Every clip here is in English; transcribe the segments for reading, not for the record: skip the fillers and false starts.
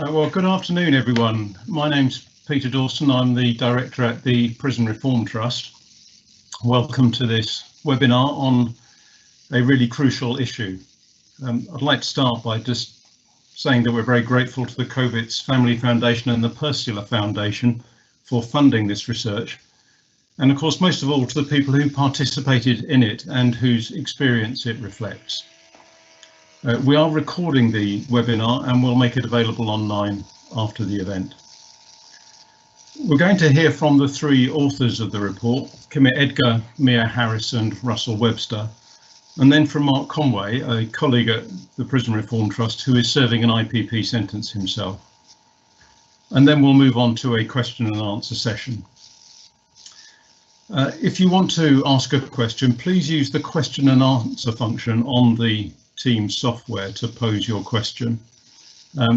Well, good afternoon, everyone. My name's Peter Dawson. I'm the director at the Prison Reform Trust. Welcome to this webinar on a really crucial issue. I'd like to start by just saying that we're very grateful to the Kovitz Family Foundation and the Pursular Foundation for funding this research. And of course, most of all, to the people who participated in it and whose experience it reflects. We are recording the webinar and we'll make it available online after the event. We're going to hear from the three authors of the report, Kimmett Edgar, Mia Harris and Russell Webster, and then from Marc Conway, a colleague at the Prison Reform Trust who is serving an IPP sentence himself. And then we'll move on to a question and answer session. If you want to ask a question, please use the question and answer function on the Teams software to pose your question.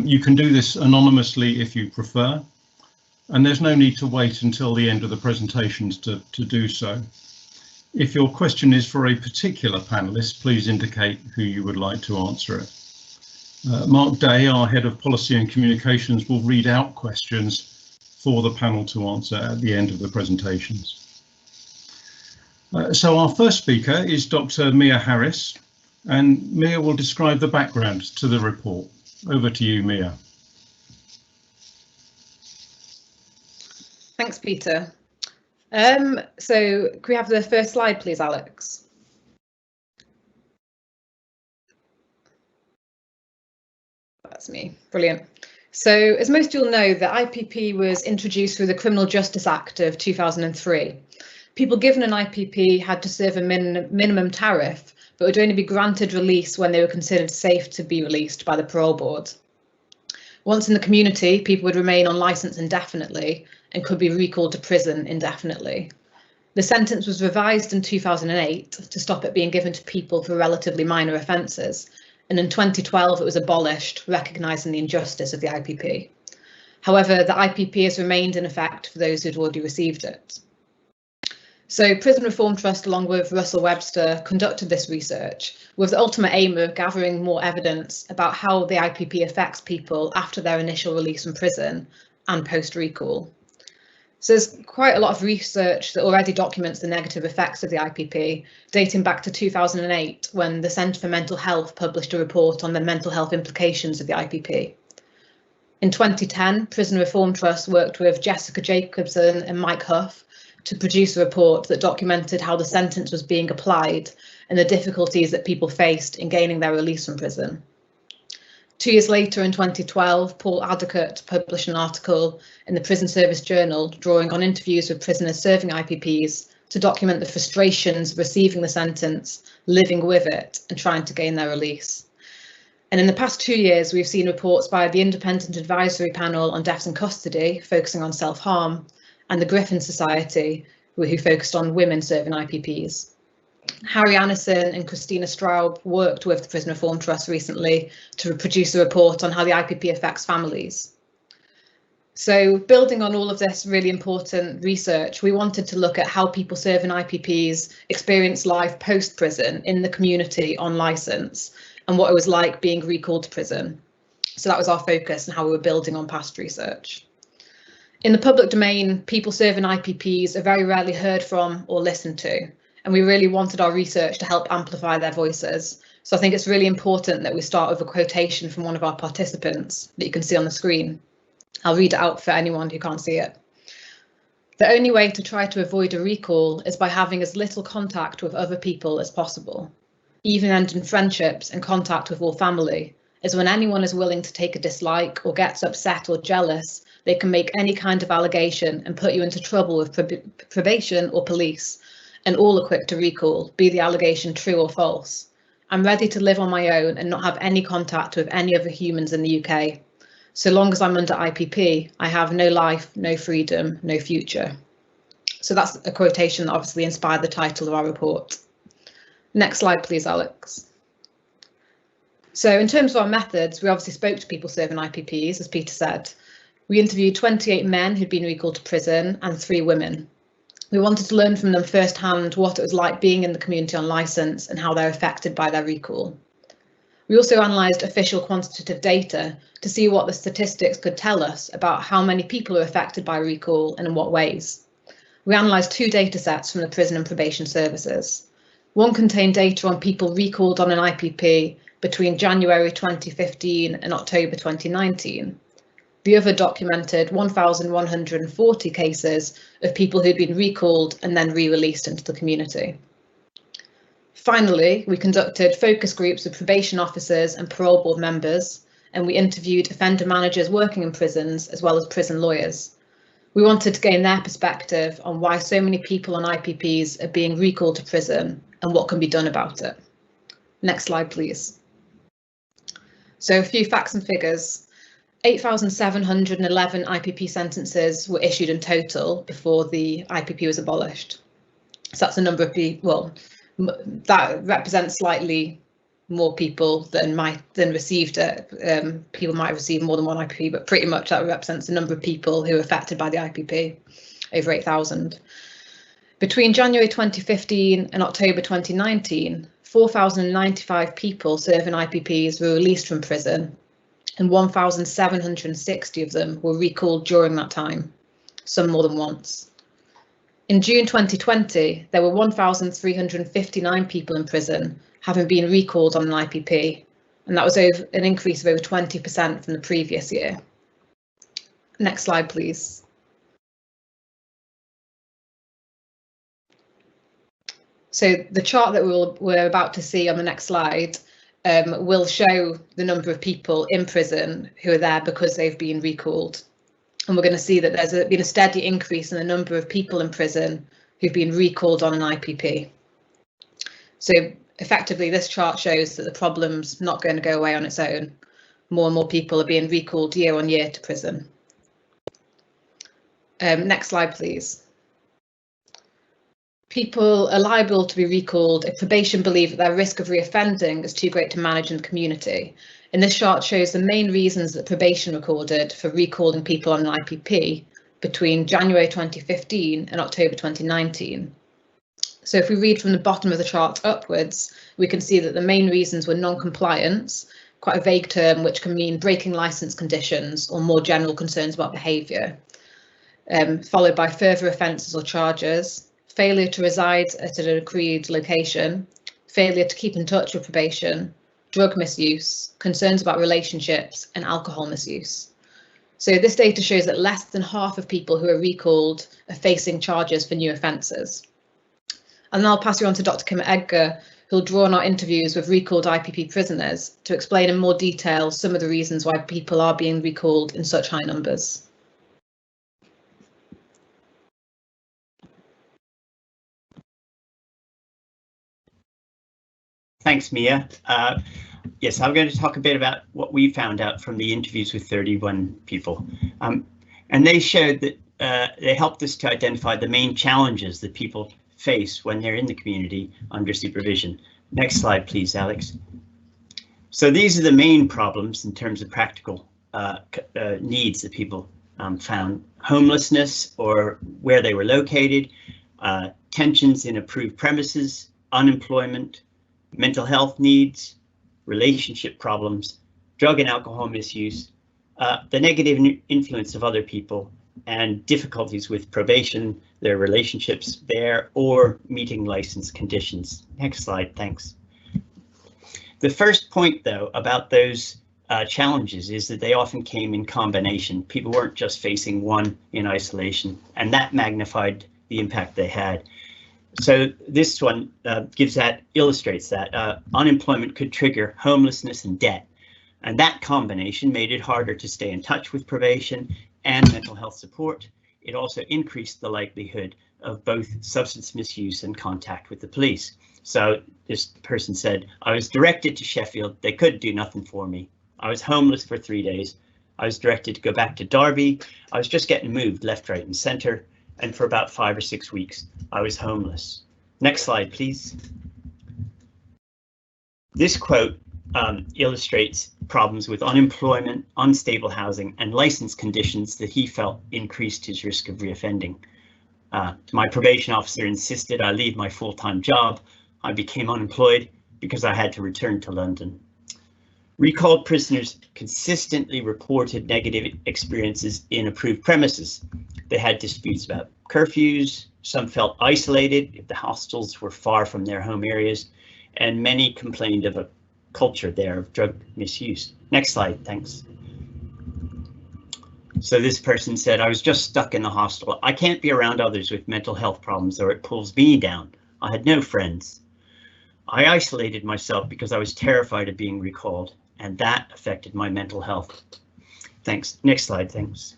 You can do this anonymously if you prefer, and there's no need to wait until the end of the presentations to do so. If your question is for a particular panelist, please indicate who you would like to answer it. Mark Day, our Head of Policy and Communications, will read out questions for the panel to answer at the end of the presentations. So our first speaker is Dr. Mia Harris, and Mia will describe the background to the report. Over to you, Mia. Thanks, Peter. So can we have the first slide, please, Alex? That's me. Brilliant. So as most of you will know, the IPP was introduced through the Criminal Justice Act of 2003. People given an IPP had to serve a minimum tariff, but would only be granted release when they were considered safe to be released by the parole board. Once in the community, people would remain on licence indefinitely and could be recalled to prison indefinitely. The sentence was revised in 2008 to stop it being given to people for relatively minor offences, and in 2012 it was abolished, recognising the injustice of the IPP. However, the IPP has remained in effect for those who'd already received it. So Prison Reform Trust, along with Russell Webster, conducted this research with the ultimate aim of gathering more evidence about how the IPP affects people after their initial release from prison and post-recall. So there's quite a lot of research that already documents the negative effects of the IPP, dating back to 2008, when the Centre for Mental Health published a report on the mental health implications of the IPP. In 2010, Prison Reform Trust worked with Jessica Jacobson and Mike Huff to produce a report that documented how the sentence was being applied and the difficulties that people faced in gaining their release from prison. 2 years later, in 2012, Paul Advocate published an article in the Prison Service Journal drawing on interviews with prisoners serving IPPs to document the frustrations of receiving the sentence, living with it, and trying to gain their release. And in the past 2 years, we've seen reports by the Independent Advisory Panel on Deaths in Custody, focusing on self-harm, and the Griffin Society, who focused on women serving IPPs. Harry Annison and Christina Straub worked with the Prison Reform Trust recently to produce a report on how the IPP affects families. So building on all of this really important research, we wanted to look at how people serving IPPs experience life post-prison in the community on licence and what it was like being recalled to prison. So that was our focus and how we were building on past research. In the public domain, people serving IPPs are very rarely heard from or listened to, and we really wanted our research to help amplify their voices. So I think it's really important that we start with a quotation from one of our participants that you can see on the screen. I'll read it out for anyone who can't see it. The only way to try to avoid a recall is by having as little contact with other people as possible. Even ending friendships and contact with all family, as when anyone is willing to take a dislike or gets upset or jealous, they can make any kind of allegation and put you into trouble with probation or police, and all are quick to recall, be the allegation true or false. I'm ready to live on my own and not have any contact with any other humans in the UK. So long as I'm under IPP, I have no life, no freedom, no future. So that's a quotation that obviously inspired the title of our report. Next slide, please, Alex. So in terms of our methods, we obviously spoke to people serving IPPs, as Peter said. We interviewed 28 men who'd been recalled to prison and 3 women. We wanted to learn from them firsthand what it was like being in the community on licence and how they're affected by their recall. We also analysed official quantitative data to see what the statistics could tell us about how many people are affected by recall and in what ways. We analysed 2 data sets from the prison and probation services. One contained data on people recalled on an IPP between January 2015 and October 2019. The other documented 1,140 cases of people who'd been recalled and then re-released into the community. Finally, we conducted focus groups with probation officers and parole board members, and we interviewed offender managers working in prisons as well as prison lawyers. We wanted to gain their perspective on why so many people on IPPs are being recalled to prison and what can be done about it. Next slide, please. So a few facts and figures. 8,711 IPP sentences were issued in total before the IPP was abolished. So that's a number of people, well, that represents slightly more people than received it. People might have received more than one IPP, but pretty much that represents the number of people who were affected by the IPP, over 8,000. Between January 2015 and October 2019, 4,095 people serving IPPs were released from prison, and 1,760 of them were recalled during that time, some more than once. In June 2020, there were 1,359 people in prison having been recalled on an IPP, and that was an increase of over 20% from the previous year. Next slide, please. So the chart that we're about to see on the next slide will show the number of people in prison who are there because they've been recalled. And we're going to see that there's been a steady increase in the number of people in prison who've been recalled on an IPP. So effectively, this chart shows that the problem's not going to go away on its own. More and more people are being recalled year on year to prison. Next slide, please. People are liable to be recalled if probation believe that their risk of reoffending is too great to manage in the community. And this chart shows the main reasons that probation recorded for recalling people on an IPP between January 2015 and October 2019. So if we read from the bottom of the chart upwards, we can see that the main reasons were non-compliance, quite a vague term which can mean breaking licence conditions or more general concerns about behaviour, followed by further offences or charges, failure to reside at an agreed location, failure to keep in touch with probation, drug misuse, concerns about relationships and alcohol misuse. So this data shows that less than half of people who are recalled are facing charges for new offences. And then I'll pass you on to Dr. Kimmett Edgar, who'll draw on our interviews with recalled IPP prisoners to explain in more detail some of the reasons why people are being recalled in such high numbers. Thanks, Mia. Yes, I'm going to talk a bit about what we found out from the interviews with 31 people. And they showed that they helped us to identify the main challenges that people face when they're in the community under supervision. Next slide, please, Alex. So these are the main problems in terms of practical needs that people found: homelessness or where they were located, tensions in approved premises, unemployment, mental health needs, relationship problems, drug and alcohol misuse, the negative influence of other people, and difficulties with probation, their relationships there, or meeting license conditions. Next slide, thanks. The first point, though, about those challenges is that they often came in combination. People weren't just facing one in isolation, and that magnified the impact they had. So this one illustrates that unemployment could trigger homelessness and debt, and that combination made it harder to stay in touch with probation and mental health support. It also increased the likelihood of both substance misuse and contact with the police. So this person said, I was directed to Sheffield. They could do nothing for me. I was homeless for 3 days. I was directed to go back to Derby. I was just getting moved left, right, and centre. And for about 5 or 6 weeks, I was homeless. Next slide, please. This quote illustrates problems with unemployment, unstable housing, and license conditions that he felt increased his risk of reoffending. My probation officer insisted I leave my full-time job. I became unemployed because I had to return to London. Recalled prisoners consistently reported negative experiences in approved premises. They had disputes about curfews, some felt isolated if the hostels were far from their home areas, and many complained of a culture there of drug misuse. Next slide, thanks. So this person said, I was just stuck in the hostel. I can't be around others with mental health problems or it pulls me down. I had no friends. I isolated myself because I was terrified of being recalled, and that affected my mental health. Thanks. Next slide, thanks.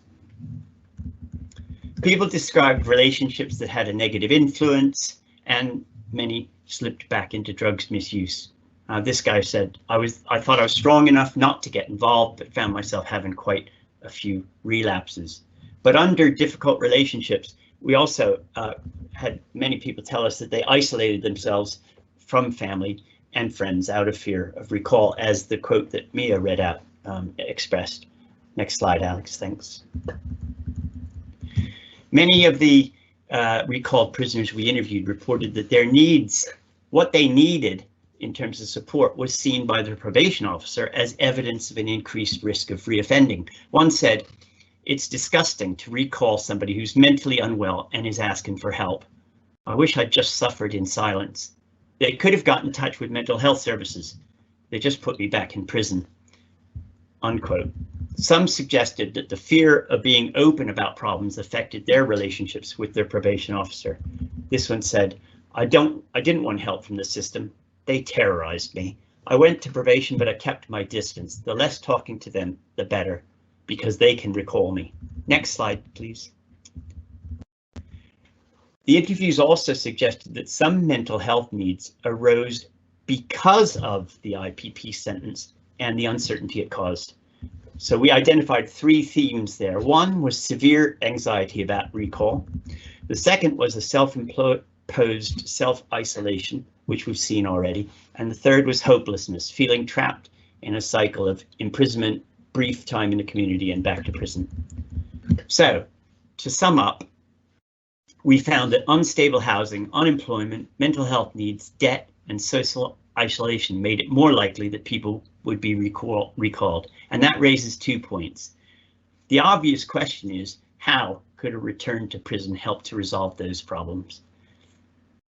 People described relationships that had a negative influence, and many slipped back into drugs misuse. This guy said, I thought I was strong enough not to get involved, but found myself having quite a few relapses. But under difficult relationships, we also had many people tell us that they isolated themselves from family and friends out of fear of recall, as the quote that Mia read out expressed. Next slide, Alex, thanks. Many of the recalled prisoners we interviewed reported that their needs, what they needed in terms of support, was seen by their probation officer as evidence of an increased risk of reoffending. One said, it's disgusting to recall somebody who's mentally unwell and is asking for help. I wish I'd just suffered in silence. They could have gotten in touch with mental health services. They just put me back in prison, unquote. Some suggested that the fear of being open about problems affected their relationships with their probation officer. This one said, I didn't want help from the system. They terrorized me. I went to probation, but I kept my distance. The less talking to them, the better, because they can recall me. Next slide, please. The interviews also suggested that some mental health needs arose because of the IPP sentence and the uncertainty it caused. So we identified three themes there. One was severe anxiety about recall. The second was a self-imposed self-isolation, which we've seen already. And the third was hopelessness, feeling trapped in a cycle of imprisonment, brief time in the community, and back to prison. So to sum up, we found that unstable housing, unemployment, mental health needs, debt, and social isolation made it more likely that people would be recalled. And that raises 2 points. The obvious question is, how could a return to prison help to resolve those problems?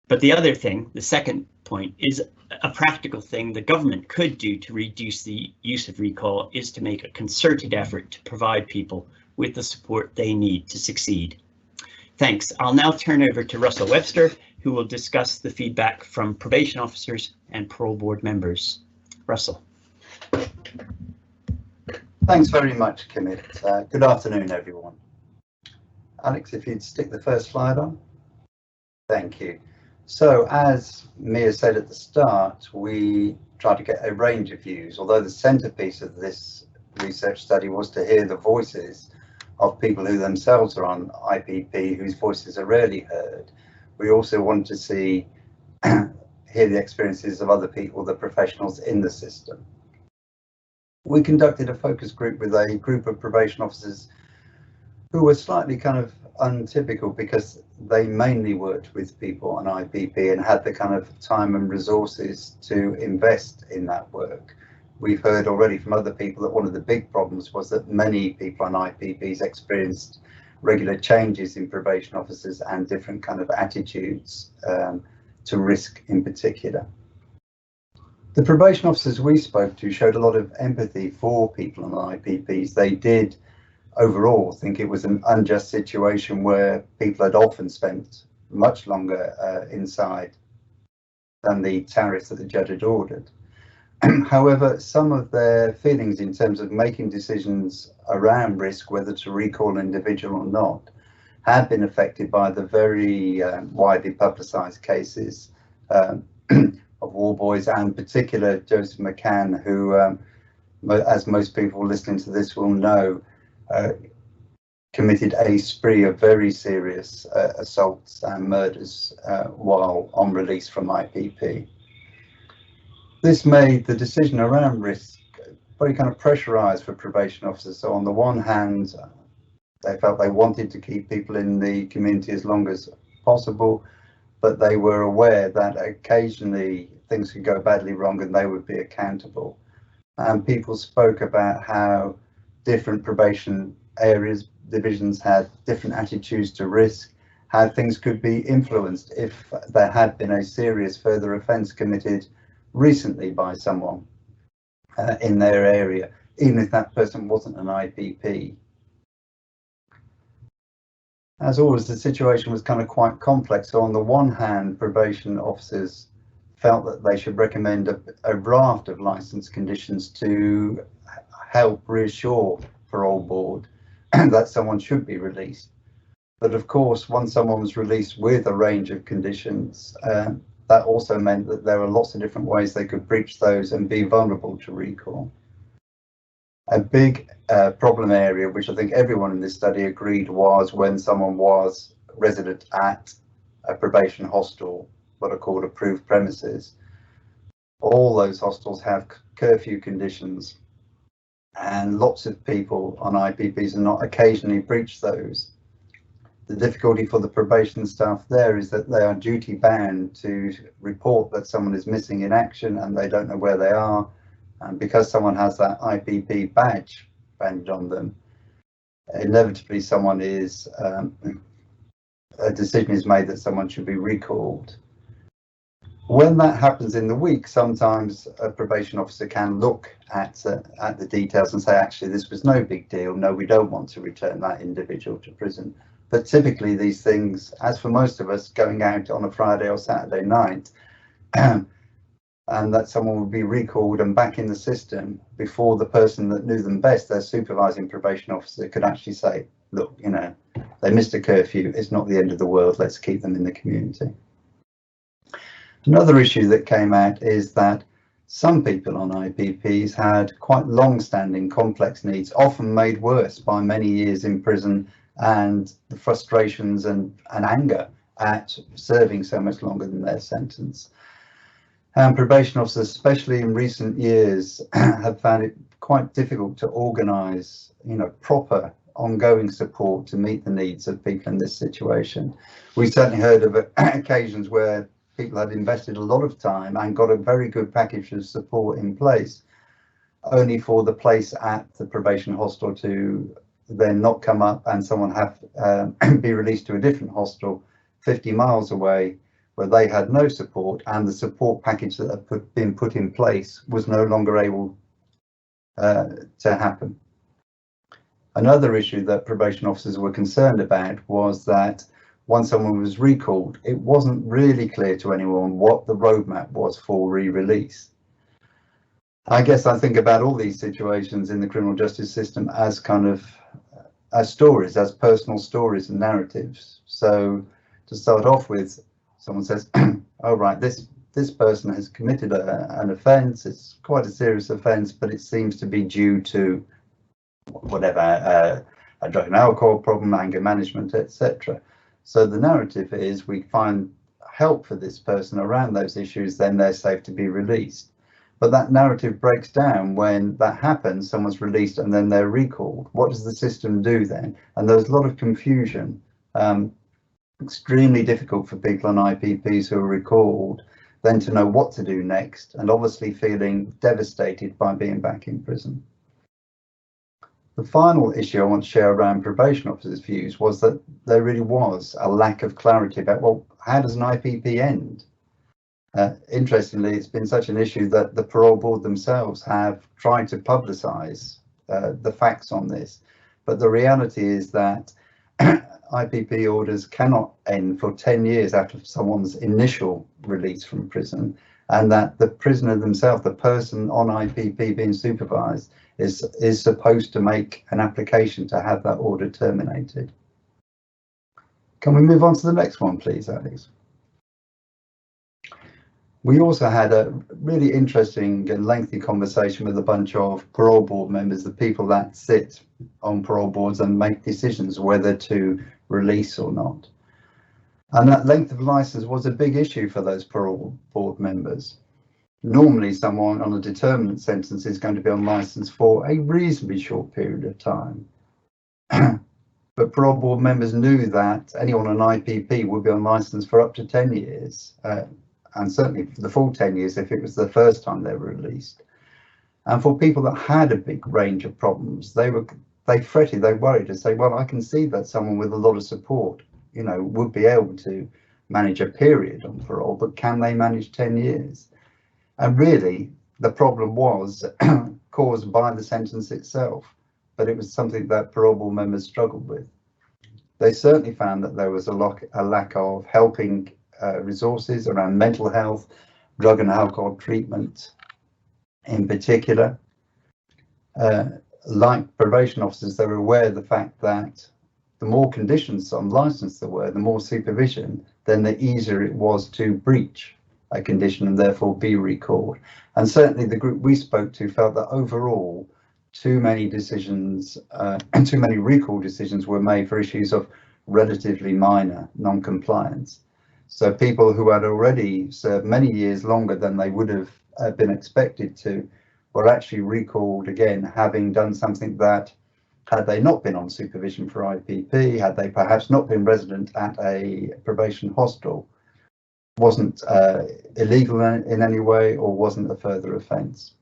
But the other thing, the second point, is a practical thing the government could do to reduce the use of recall is to make a concerted effort to provide people with the support they need to succeed. Thanks. I'll now turn over to Russell Webster, who will discuss the feedback from probation officers and parole board members. Russell. Thanks very much, Kimmett. Good afternoon, everyone. Alex, if you'd stick the first slide on. Thank you. So as Mia said at the start, we tried to get a range of views, although the centerpiece of this research study was to hear the voices of people who themselves are on IPP, whose voices are rarely heard. We also wanted to hear the experiences of other people, the professionals in the system. We conducted a focus group with a group of probation officers who were slightly kind of untypical because they mainly worked with people on IPP and had the kind of time and resources to invest in that work. We've heard already from other people that one of the big problems was that many people on IPPs experienced regular changes in probation officers and different kind of attitudes to risk in particular. The probation officers we spoke to showed a lot of empathy for people on IPPs. They did overall think it was an unjust situation where people had often spent much longer inside than the tariff that the judge had ordered. However, some of their feelings in terms of making decisions around risk, whether to recall an individual or not, had been affected by the very widely publicised cases of war boys, and in particular Joseph McCann, who, as most people listening to this will know, committed a spree of very serious assaults and murders while on release from IPP. This made the decision around risk very kind of pressurised for probation officers. So on the one hand, they felt they wanted to keep people in the community as long as possible, but they were aware that occasionally things could go badly wrong and they would be accountable. and people spoke about how different probation divisions had different attitudes to risk, how things could be influenced if there had been a serious further offence committed recently by someone in their area, even if that person wasn't an IPP. As always, the situation was kind of quite complex. So on the one hand, probation officers felt that they should recommend a raft of licence conditions to help reassure parole board that someone should be released. But of course, once someone was released with a range of conditions, that also meant that there were lots of different ways they could breach those and be vulnerable to recall. A big problem area, which I think everyone in this study agreed, was when someone was resident at a probation hostel, what are called approved premises. All those hostels have curfew conditions, and lots of people on IPPs are not occasionally breach those. The difficulty for the probation staff there is that they are duty bound to report that someone is missing in action and they don't know where they are. And because someone has that IPP badge banded on them, inevitably someone is, a decision is made that someone should be recalled. When that happens in the week, sometimes a probation officer can look at the details and say, actually, this was no big deal. No, we don't want to return that individual to prison. But typically these things, as for most of us, going out on a Friday or Saturday night, and that someone would be recalled and back in the system before the person that knew them best, their supervising probation officer, could actually say, look, you know, they missed a curfew, it's not the end of the world, let's keep them in the community. Another issue that came out is that some people on IPPs had quite long-standing complex needs, often made worse by many years in prison and the frustrations and anger at serving so much longer than their sentence. And probation officers, especially in recent years, have found it quite difficult to organise, you know, proper ongoing support to meet the needs of people in this situation. We certainly heard of occasions where people had invested a lot of time and got a very good package of support in place, only for the place at the probation hostel to then not come up and someone have be released to a different hostel 50 miles away, where they had no support, and the support package that had been put in place was no longer able to happen. Another issue that probation officers were concerned about was that once someone was recalled, it wasn't really clear to anyone what the roadmap was for re-release. I guess I think about all these situations in the criminal justice system as kind of as stories, as personal stories and narratives. So to start off with, someone says, oh right, this person has committed an offence, it's quite a serious offence, but it seems to be due to whatever, a drug and alcohol problem, anger management, etc. So the narrative is we find help for this person around those issues, then they're safe to be released. But that narrative breaks down when that happens, someone's released and then they're recalled. What does the system do then? And there's a lot of confusion. Extremely difficult for people on IPPs who are recalled then to know what to do next, and obviously feeling devastated by being back in prison. The final issue I want to share around probation officers' views was that there really was a lack of clarity about, well, how does an IPP end? Interestingly, it's been such an issue that the parole board themselves have tried to publicise the facts on this, but the reality is that IPP orders cannot end for 10 years after someone's initial release from prison, and that the prisoner themselves, the person on IPP being supervised, is supposed to make an application to have that order terminated. Can we move on to the next one, please, Alex? We also had a really interesting and lengthy conversation with a bunch of parole board members, the people that sit on parole boards and make decisions whether to release or not. And that length of license was a big issue for those parole board members. Normally, someone on a determinate sentence is going to be on license for a reasonably short period of time. But parole board members knew that anyone on IPP would be on license for up to 10 years. And certainly for the full 10 years if it was the first time they were released. And for people that had a big range of problems, they fretted, they worried to say, well, I can see that someone with a lot of support, you know, would be able to manage a period on parole, but can they manage 10 years? And really, the problem was caused by the sentence itself, but it was something that parole board members struggled with. They certainly found that there was a lack of helping resources around mental health, drug and alcohol treatment in particular. Like probation officers, they were aware of the fact that the more conditions on license there were, the more supervision, then the easier it was to breach a condition and therefore be recalled. And certainly the group we spoke to felt that overall too many decisions and too many recall decisions were made for issues of relatively minor non-compliance. So people who had already served many years longer than they would have been expected to were actually recalled again, having done something that, had they not been on supervision for IPP, had they perhaps not been resident at a probation hostel, wasn't illegal in any way or wasn't a further offence.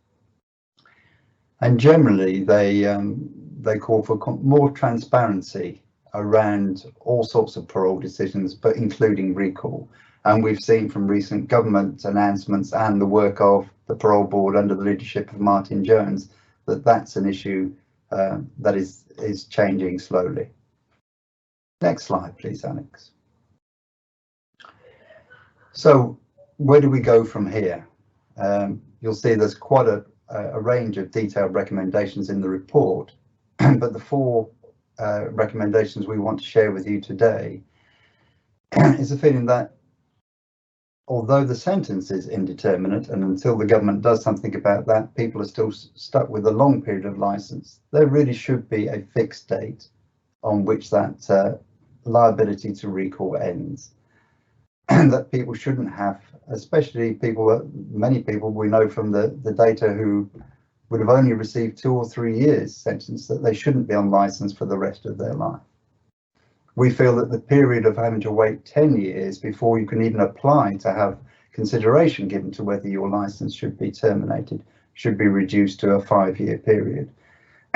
And generally, they call for more transparency around all sorts of parole decisions, but including recall. And we've seen from recent government announcements and the work of the parole board under the leadership of Martin Jones that that's an issue that is changing slowly. Next slide, please, Alex. So where do we go from here? You'll see there's quite a range of detailed recommendations in the report, but the four recommendations we want to share with you today is a feeling that although the sentence is indeterminate and until the government does something about that, people are still stuck with a long period of licence, there really should be a fixed date on which that liability to recall ends. And that people shouldn't have, especially many people we know from the data who would have only received 2 or 3 years sentence, that they shouldn't be on licence for the rest of their life. We feel that the period of having to wait 10 years before you can even apply to have consideration given to whether your licence should be terminated should be reduced to a 5-year period.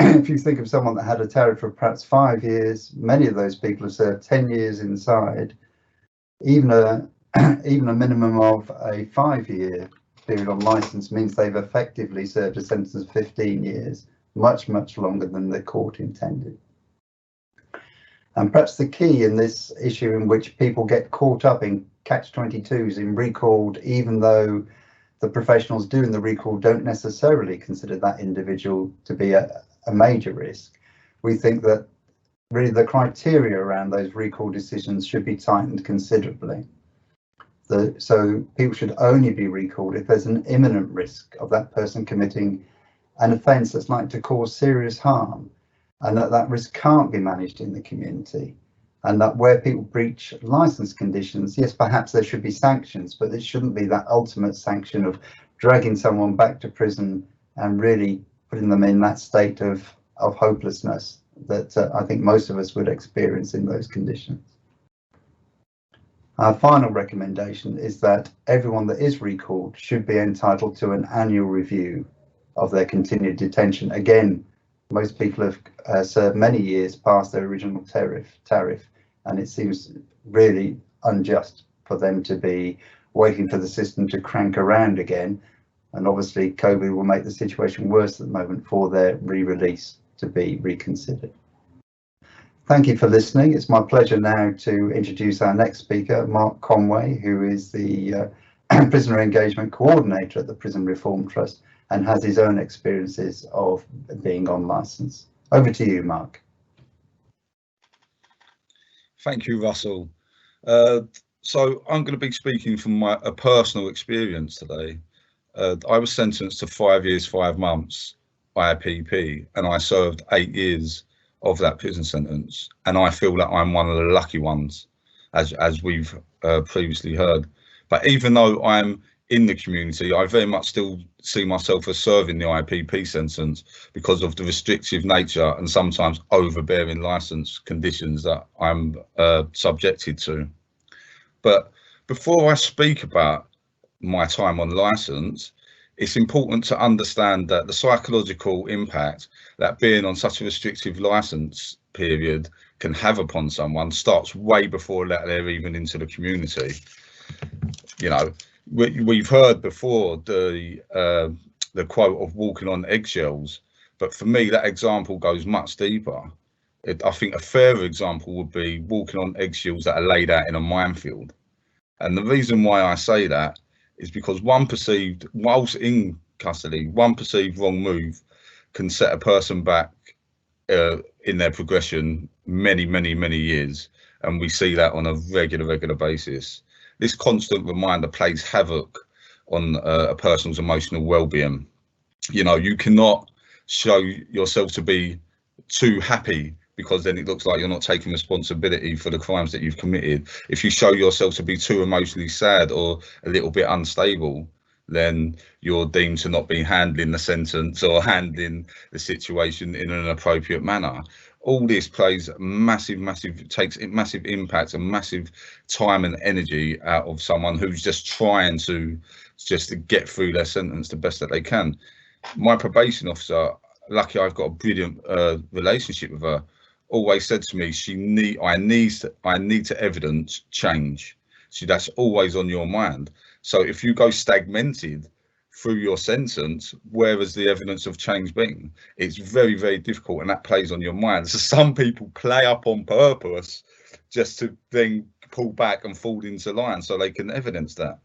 If you think of someone that had a tariff for perhaps 5 years, many of those people have served 10 years inside. Even a minimum of a 5-year period on licence means they've effectively served a sentence of 15 years, much longer than the court intended. And perhaps the key in this issue in which people get caught up in catch-22s in recalled, even though the professionals doing the recall don't necessarily consider that individual to be a major risk, we think that really the criteria around those recall decisions should be tightened considerably. So people should only be recalled if there's an imminent risk of that person committing an offence that's likely to cause serious harm, and that risk can't be managed in the community, and that where people breach licence conditions, yes, perhaps there should be sanctions, but it shouldn't be that ultimate sanction of dragging someone back to prison and really putting them in that state of hopelessness that I think most of us would experience in those conditions. Our final recommendation is that everyone that is recalled should be entitled to an annual review of their continued detention. Again, most people have served many years past their original tariff, and it seems really unjust for them to be waiting for the system to crank around again. And obviously COVID will make the situation worse at the moment for their re-release to be reconsidered. Thank you for listening. It's my pleasure now to introduce our next speaker, Marc Conway, who is the Prisoner Engagement Coordinator at the Prison Reform Trust and has his own experiences of being on licence. Over to you, Marc. Thank you, Russell. So I'm going to be speaking from a personal experience today. I was sentenced to 5 years, 5 months IPP, and I served 8 years of that prison sentence, and I feel that I'm one of the lucky ones, as we've previously heard. But even though I'm in the community, I very much still see myself as serving the IPP sentence because of the restrictive nature and sometimes overbearing licence conditions that I'm subjected to. But before I speak about my time on licence, it's important to understand that the psychological impact that being on such a restrictive license period can have upon someone starts way before they're even into the community. You know, we've heard before the quote of walking on eggshells, but for me that example goes much deeper. I think a fairer example would be walking on eggshells that are laid out in a minefield. And the reason why I say that is because whilst in custody, one perceived wrong move can set a person back in their progression many years. And we see that on a regular basis. This constant reminder plays havoc on a person's emotional well-being. You know, you cannot show yourself to be too happy, because then it looks like you're not taking responsibility for the crimes that you've committed. If you show yourself to be too emotionally sad or a little bit unstable, then you're deemed to not be handling the sentence or handling the situation in an appropriate manner. All this plays takes massive impact and massive time and energy out of someone who's just trying to get through their sentence the best that they can. My probation officer, lucky I've got a brilliant relationship with her, always said to me, I need to evidence change. So that's always on your mind. So if you go stagnated through your sentence, where has the evidence of change been? It's very difficult, and that plays on your mind. So some people play up on purpose just to then pull back and fall into line so they can evidence that.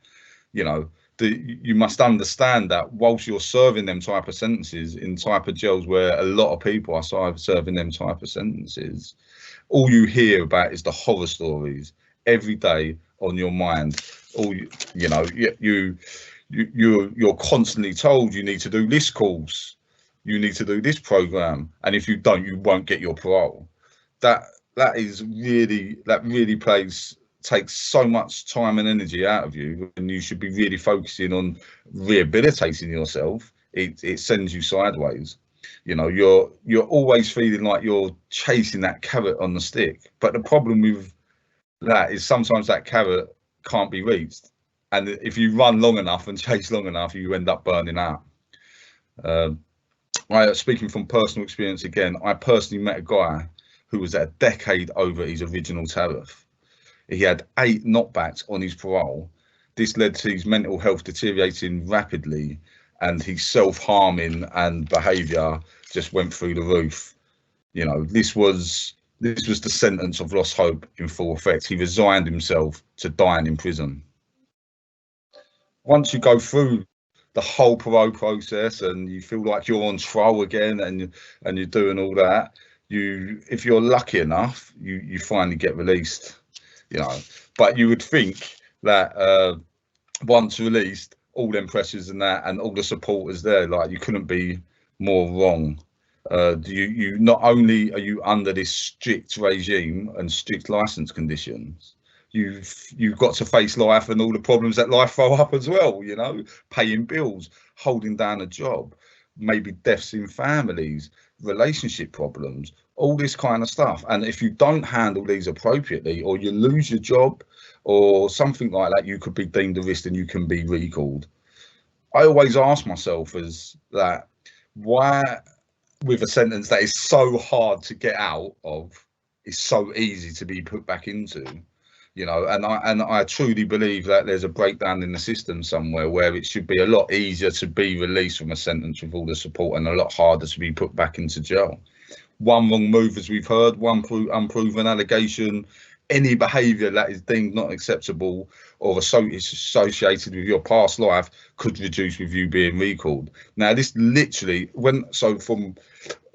You know, you must understand that whilst you're serving them type of sentences in type of jails where a lot of people are serving them type of sentences, all you hear about is the horror stories every day on your mind. You're constantly told you need to do this course, you need to do this program, and if you don't, you won't get your parole. That really takes so much time and energy out of you, and you should be really focusing on rehabilitating yourself. It sends you sideways. You know, you're always feeling like you're chasing that carrot on the stick, but the problem with that is sometimes that carrot can't be reached, and if you run long enough and chase long enough, you end up burning out. Speaking from personal experience again, I personally met a guy who was a decade over his original tariff. He had 8 knockbacks on his parole. This led to his mental health deteriorating rapidly, and his self-harming and behaviour just went through the roof. You know, this was the sentence of lost hope in full effect. He resigned himself to dying in prison. Once you go through the whole parole process and you feel like you're on trial again and you're doing all that, if you're lucky enough, you finally get released. You know, but you would think that once released, all them pressures and that and all the support is there, like you couldn't be more wrong. You not only are you under this strict regime and strict license conditions, you've got to face life and all the problems that life throw up as well. You know, paying bills, holding down a job, maybe deaths in families, relationship problems, all this kind of stuff. And if you don't handle these appropriately, or you lose your job or something like that, you could be deemed a risk and you can be recalled. I always ask myself is that why, with a sentence that is so hard to get out of, is so easy to be put back into, you know, and I truly believe that there's a breakdown in the system somewhere where it should be a lot easier to be released from a sentence with all the support and a lot harder to be put back into jail. One wrong move, as we've heard, one unproven allegation, any behaviour that is deemed not acceptable or associated with your past life could reduce with you being recalled. Now, this literally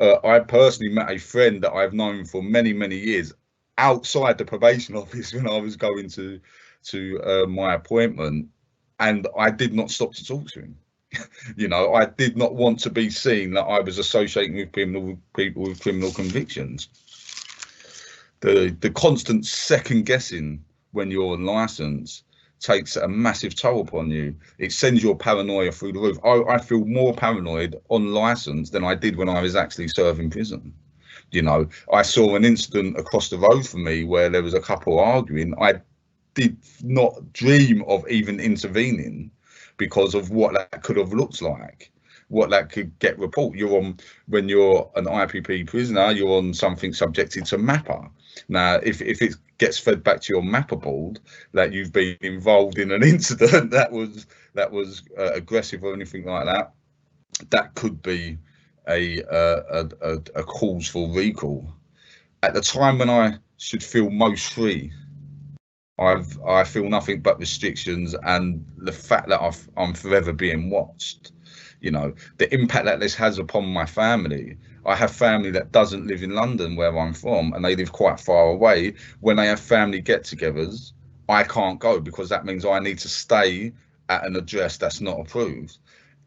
I personally met a friend that I've known for many years outside the probation office when I was going to my appointment, and I did not stop to talk to him. You know, I did not want to be seen that I was associating with people with criminal convictions. The constant second guessing when you're on licence takes a massive toll upon you. It sends your paranoia through the roof. I feel more paranoid on licence than I did when I was actually serving prison. You know, I saw an incident across the road from me where there was a couple arguing. I did not dream of even intervening, because of what that could have looked like, what that could get report. When you're an IPP prisoner, you're on something subjected to MAPA. Now, if it gets fed back to your MAPA board that you've been involved in an incident that was aggressive or anything like that, that could be a cause for recall. At the time when I should feel most free, I feel nothing but restrictions, and the fact that I'm forever being watched. You know, the impact that this has upon my family. I have family that doesn't live in London where I'm from, and they live quite far away. When they have family get-togethers, I can't go because that means I need to stay at an address that's not approved.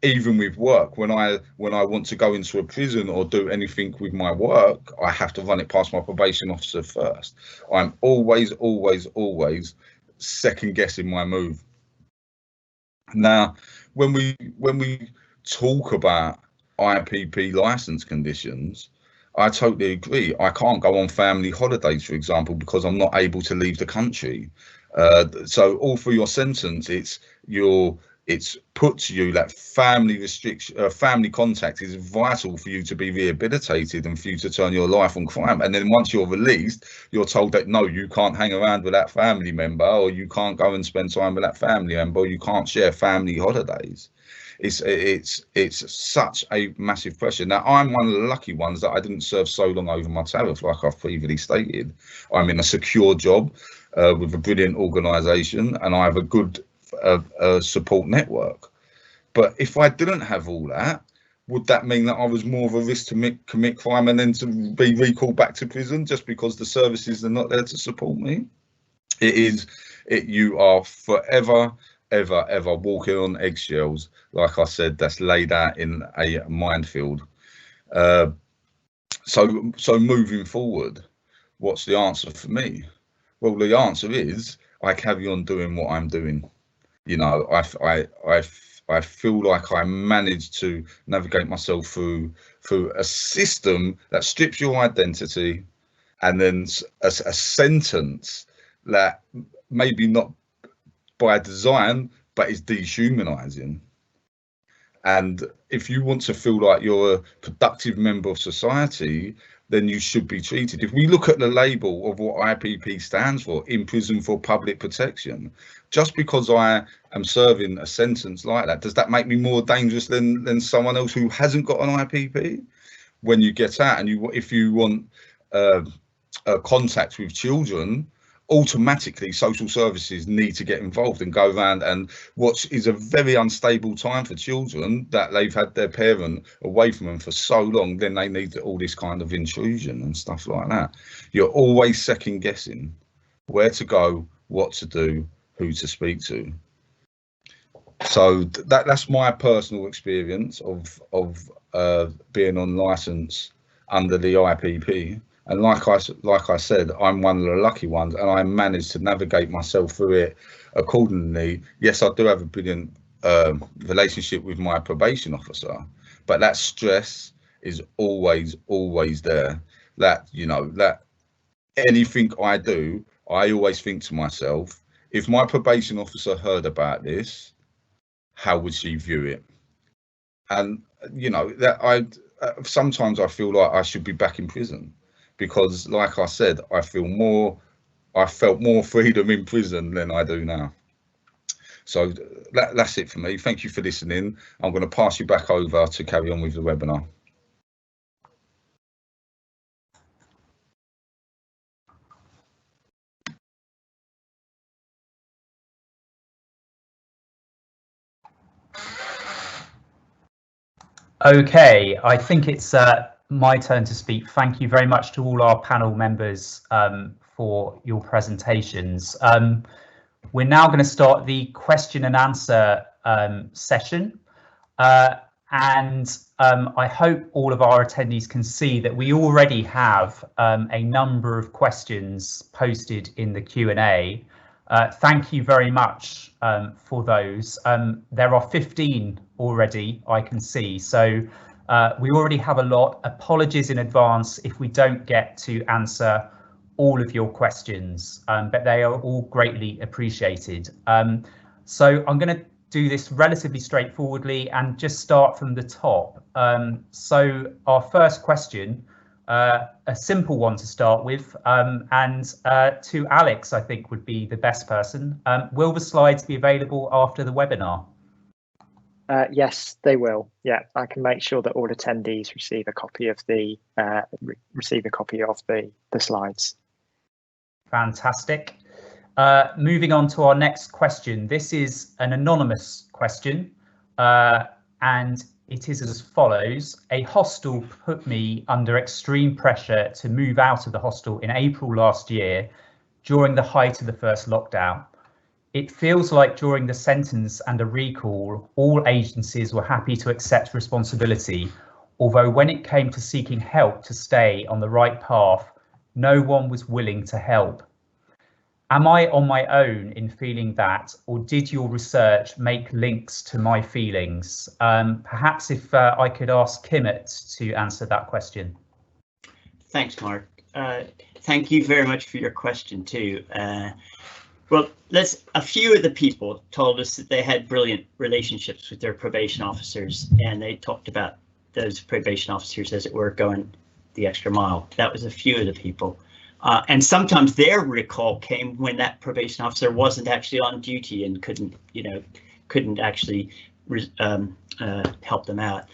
Even with work, when I want to go into a prison or do anything with my work, I have to run it past my probation officer first. I'm always second guessing my move. Now, when we talk about IPP license conditions, I totally agree. I can't go on family holidays, for example, because I'm not able to leave the country. So all through your sentence, it's put to you that family contact is vital for you to be rehabilitated and for you to turn your life on crime. And then once you're released, you're told that no, you can't hang around with that family member, or you can't go and spend time with that family member, or you can't share family holidays. It's such a massive pressure. Now, I'm one of the lucky ones that I didn't serve so long over my tariff, like I've previously stated. I'm in a secure job with a brilliant organisation, and I have a good support network. But if I didn't have all that, would that mean that I was more of a risk to commit crime and then to be recalled back to prison just because the services are not there to support me? You are forever ever walking on eggshells. Like I said, that's laid out in a minefield. So moving forward, what's the answer for me? Well, the answer is I carry on doing what I'm doing. You know, I feel like I managed to navigate myself through a system that strips your identity, and then a sentence that maybe not by design, but is dehumanizing. And if you want to feel like you're a productive member of society, then you should be treated. If we look at the label of what IPP stands for, in prison for public protection, just because I am serving a sentence like that, does that make me more dangerous than someone else who hasn't got an IPP? When you get out and if you want contact with children, automatically social services need to get involved and go around, and what is a very unstable time for children that they've had their parent away from them for so long, then they need all this kind of intrusion and stuff like that. You're always second guessing where to go, what to do, who to speak to. So that's my personal experience of being on license under the IPP. And like I said, I'm one of the lucky ones, and I managed to navigate myself through it accordingly. Yes, I do have a brilliant relationship with my probation officer, but that stress is always there. That, you know, that anything I do, I always think to myself, if my probation officer heard about this, how would she view it? And, you know, that sometimes I feel like I should be back in prison. Because, like I said, I felt more freedom in prison than I do now. So that's it for me. Thank you for listening. I'm going to pass you back over to carry on with the webinar. Okay, I think it's my turn to speak. Thank you very much to all our panel members for your presentations. We're now going to start the question and answer session. And I hope all of our attendees can see that we already have a number of questions posted in the Q&A. Thank you very much for those. There are 15 already, I can see. So we already have a lot. Apologies in advance if we don't get to answer all of your questions, but they are all greatly appreciated. So I'm going to do this relatively straightforwardly and just start from the top. So our first question, a simple one to start with, and to Alex, I think would be the best person. Will the slides be available after the webinar? Yes, they will. Yeah, I can make sure that all attendees receive a copy of the the slides. Fantastic. Moving on to our next question. This is an anonymous question, and it is as follows. A hostel put me under extreme pressure to move out of the hostel in April last year during the height of the first lockdown. It feels like during the sentence and a recall, all agencies were happy to accept responsibility, although when it came to seeking help to stay on the right path, no one was willing to help. Am I on my own in feeling that, or did your research make links to my feelings? Perhaps if I could ask Kimmett to answer that question. Thanks, Mark. Thank you very much for your question too. Well, a few of the people told us that they had brilliant relationships with their probation officers, and they talked about those probation officers, as it were, going the extra mile. That was a few of the people. And sometimes their recall came when that probation officer wasn't actually on duty and couldn't actually help them out.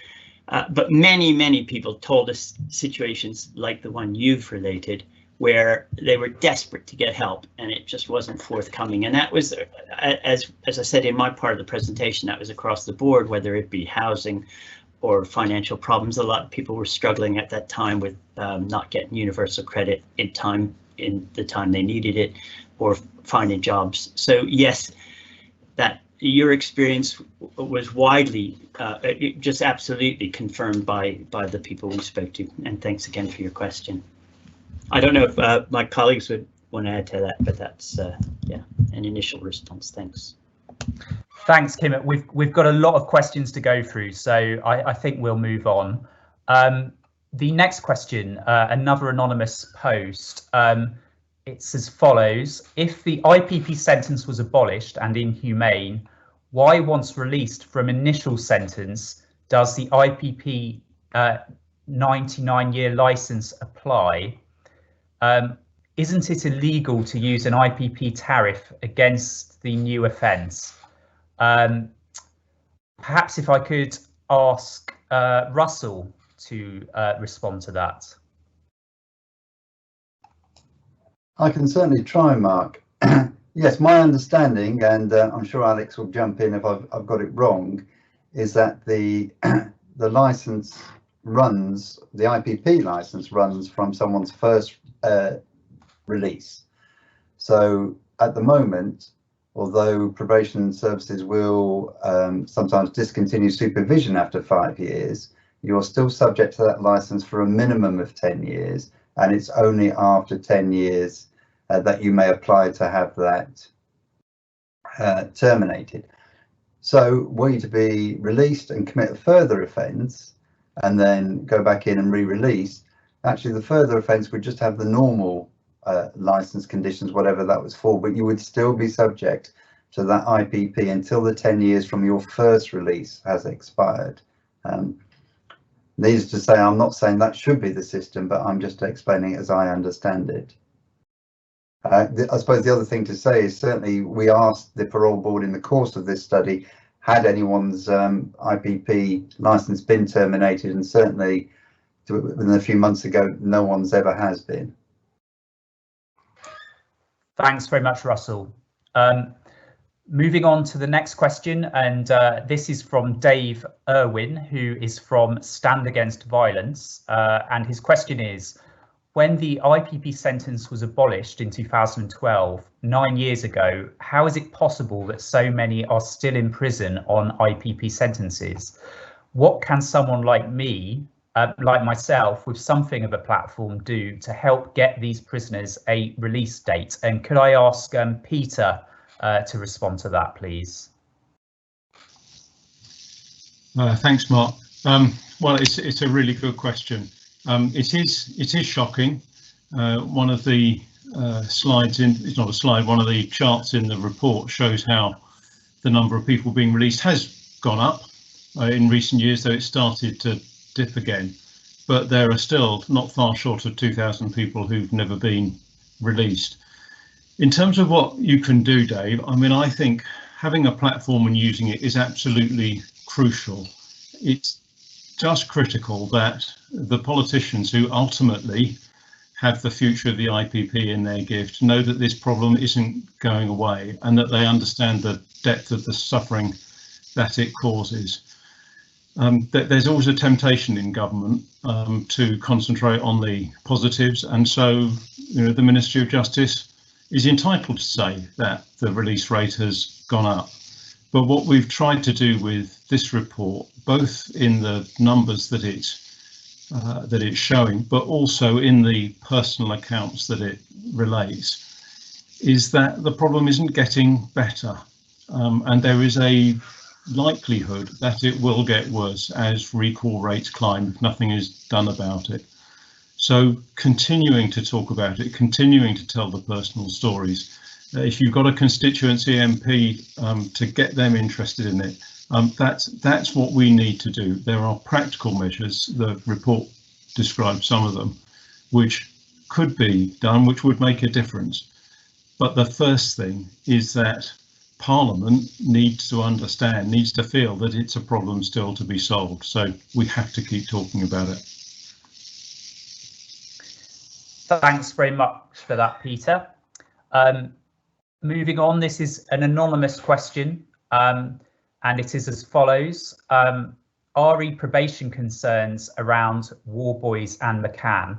But many people told us situations like the one you've related, where they were desperate to get help and it just wasn't forthcoming. And that was, as I said in my part of the presentation, that was across the board, whether it be housing or financial problems. A lot of people were struggling at that time with not getting universal credit in the time they needed it, or finding jobs. So yes, that your experience was widely, just absolutely confirmed by the people we spoke to. And thanks again for your question. I don't know if my colleagues would want to add to that, but that's yeah, an initial response. Thanks. Thanks, Kimmett. We've got a lot of questions to go through, so I think we'll move on. The next question, another anonymous post. It's as follows. If the IPP sentence was abolished and inhumane, why, once released from initial sentence, does the IPP 99-year license apply? Isn't it illegal to use an IPP tariff against the new offence? Perhaps if I could ask Russell to respond to that. I can certainly try, Mark. Yes, my understanding, and I'm sure Alex will jump in if I've got it wrong, is that the license runs, the IPP license runs from someone's first release. So at the moment, although probation services will sometimes discontinue supervision after 5 years, you're still subject to that license for a minimum of 10 years, and it's only after 10 years that you may apply to have that terminated. So were you to be released and commit a further offence and then go back in and re-release, actually the further offence would just have the normal license conditions, whatever that was for, but you would still be subject to that IPP until the 10 years from your first release has expired. Needless to say, I'm not saying that should be the system, but I'm just explaining it as I understand it. I suppose the other thing to say is certainly we asked the parole board in the course of this study, had anyone's IPP license been terminated, and certainly within a few months ago, no one's ever has been. Thanks very much, Russell. Moving on to the next question, and this is from Dave Irwin, who is from Stand Against Violence, and his question is, when the IPP sentence was abolished in 2012, 9 years ago, how is it possible that so many are still in prison on IPP sentences? What can someone like me, like myself, with something of a platform do to help get these prisoners a release date? And could I ask Peter to respond to that, please? Thanks, Mark. Well, it's a really good question. It is shocking. One of the slides it's not a slide, one of the charts in the report shows how the number of people being released has gone up in recent years, though it started to dip again. But there are still not far short of 2,000 people who've never been released. In terms of what you can do, Dave, I mean, I think having a platform and using it is absolutely crucial. It's just critical that the politicians who ultimately have the future of the IPP in their gift know that this problem isn't going away and that they understand the depth of the suffering that it causes. There's always a temptation in government to concentrate on the positives, and so the Ministry of Justice is entitled to say that the release rate has gone up. But what we've tried to do with this report, both in the numbers that it's showing, but also in the personal accounts that it relates, is that the problem isn't getting better, and there is a likelihood that it will get worse as recall rates climb if nothing is done about it. So continuing to talk about it, continuing to tell the personal stories. If you've got a constituency MP, to get them interested in it, that's what we need to do. There are practical measures, the report describes some of them, which could be done, which would make a difference. But the first thing is that Parliament needs to understand, needs to feel that it's a problem still to be solved. So we have to keep talking about it. Thanks very much for that, Peter. Moving on, this is an anonymous question, and it is as follows. RE probation concerns around Warboys and McCann.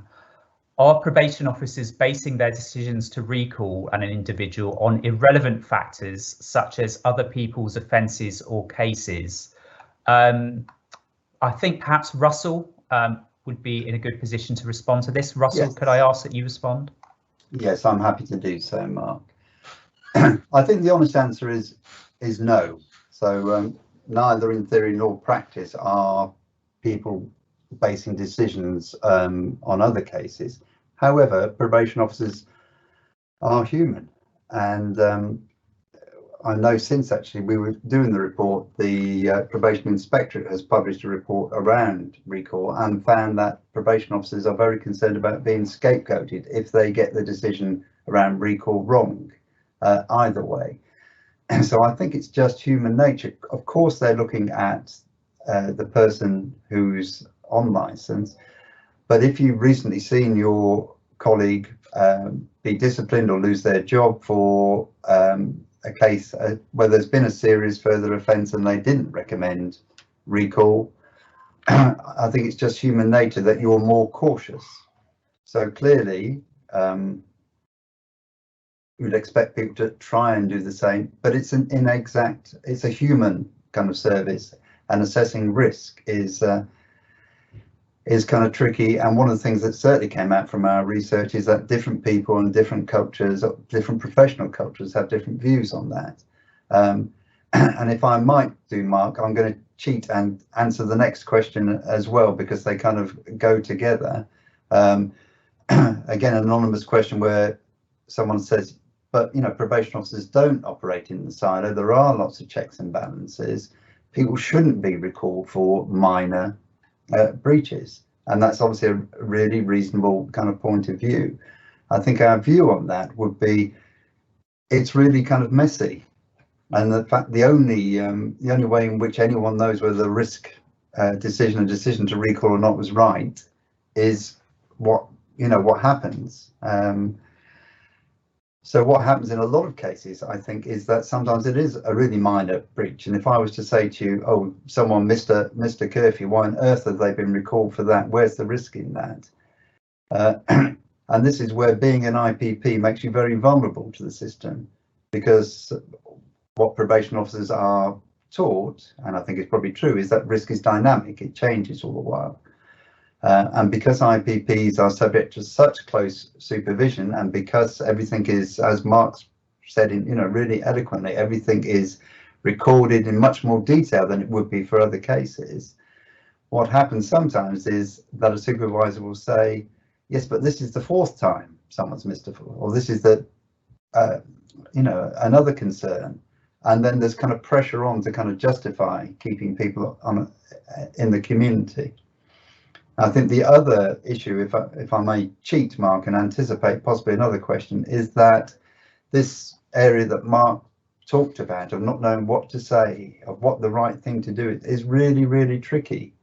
Are probation officers basing their decisions to recall an individual on irrelevant factors such as other people's offences or cases? I think perhaps Russell would be in a good position to respond to this. Russell, yes. Could I ask that you respond? Yes, I'm happy to do so, Mark. I think the honest answer is no. So neither in theory nor practice are people basing decisions on other cases. However, probation officers are human, and I know since actually we were doing the report, the probation inspectorate has published a report around recall and found that probation officers are very concerned about being scapegoated if they get the decision around recall wrong, either way. And so I think it's just human nature. Of course, they're looking at the person who's on licence, but if you've recently seen your colleague be disciplined or lose their job for a case where there's been a serious further offence and they didn't recommend recall, I think it's just human nature that you're more cautious. So clearly, you'd expect people to try and do the same, but it's an inexact, it's a human kind of service, and assessing risk is kind of tricky. And one of the things that certainly came out from our research is that different people and different cultures, different professional cultures, have different views on that. And if I might do, Mark, I'm going to cheat and answer the next question as well, because they kind of go together. Again, an anonymous question where someone says, but probation officers don't operate in the silo. There are lots of checks and balances. People shouldn't be recalled for minor breaches, and that's obviously a really reasonable kind of point of view. I think our view on that would be it's really kind of messy, and the fact the only way in which anyone knows whether the risk decision to recall or not was right is what happens. So what happens in a lot of cases, I think, is that sometimes it is a really minor breach. And if I was to say to you, oh, someone missed a curfew, why on earth have they been recalled for that? Where's the risk in that? And this is where being an IPP makes you very vulnerable to the system, because what probation officers are taught, and I think it's probably true, is that risk is dynamic. It changes all the while. And because IPPs are subject to such close supervision, and because everything is, as Mark said, really eloquently, everything is recorded in much more detail than it would be for other cases. What happens sometimes is that a supervisor will say, yes, but this is the fourth time someone's missed a fall, or this is the, another concern. and then there's kind of pressure on to kind of justify keeping people on in the community. I think the other issue, if I may cheat, Mark, and anticipate possibly another question, is that this area that Mark talked about of not knowing what to say, of what the right thing to do is really, really tricky.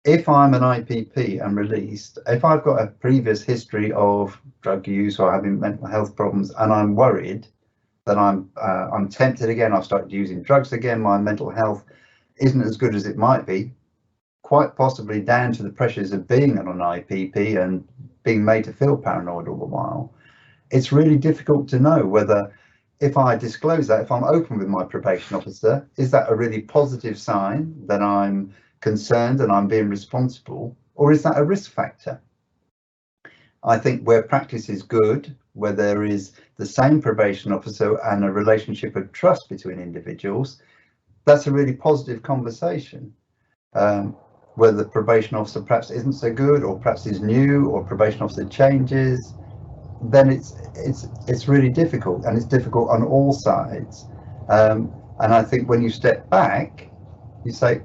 If I'm an IPP and released, if I've got a previous history of drug use or having mental health problems, and I'm worried that I'm tempted again, I've started using drugs again, my mental health isn't as good as it might be, quite possibly down to the pressures of being on an IPP and being made to feel paranoid all the while, it's really difficult to know whether, if I disclose that, if I'm open with my probation officer, is that a really positive sign that I'm concerned and I'm being responsible, or is that a risk factor? I think where practice is good, where there is the same probation officer and a relationship of trust between individuals, that's a really positive conversation. Where the probation officer perhaps isn't so good, or perhaps is new, or probation officer changes, then it's really difficult, and it's difficult on all sides. And I think when you step back, you say,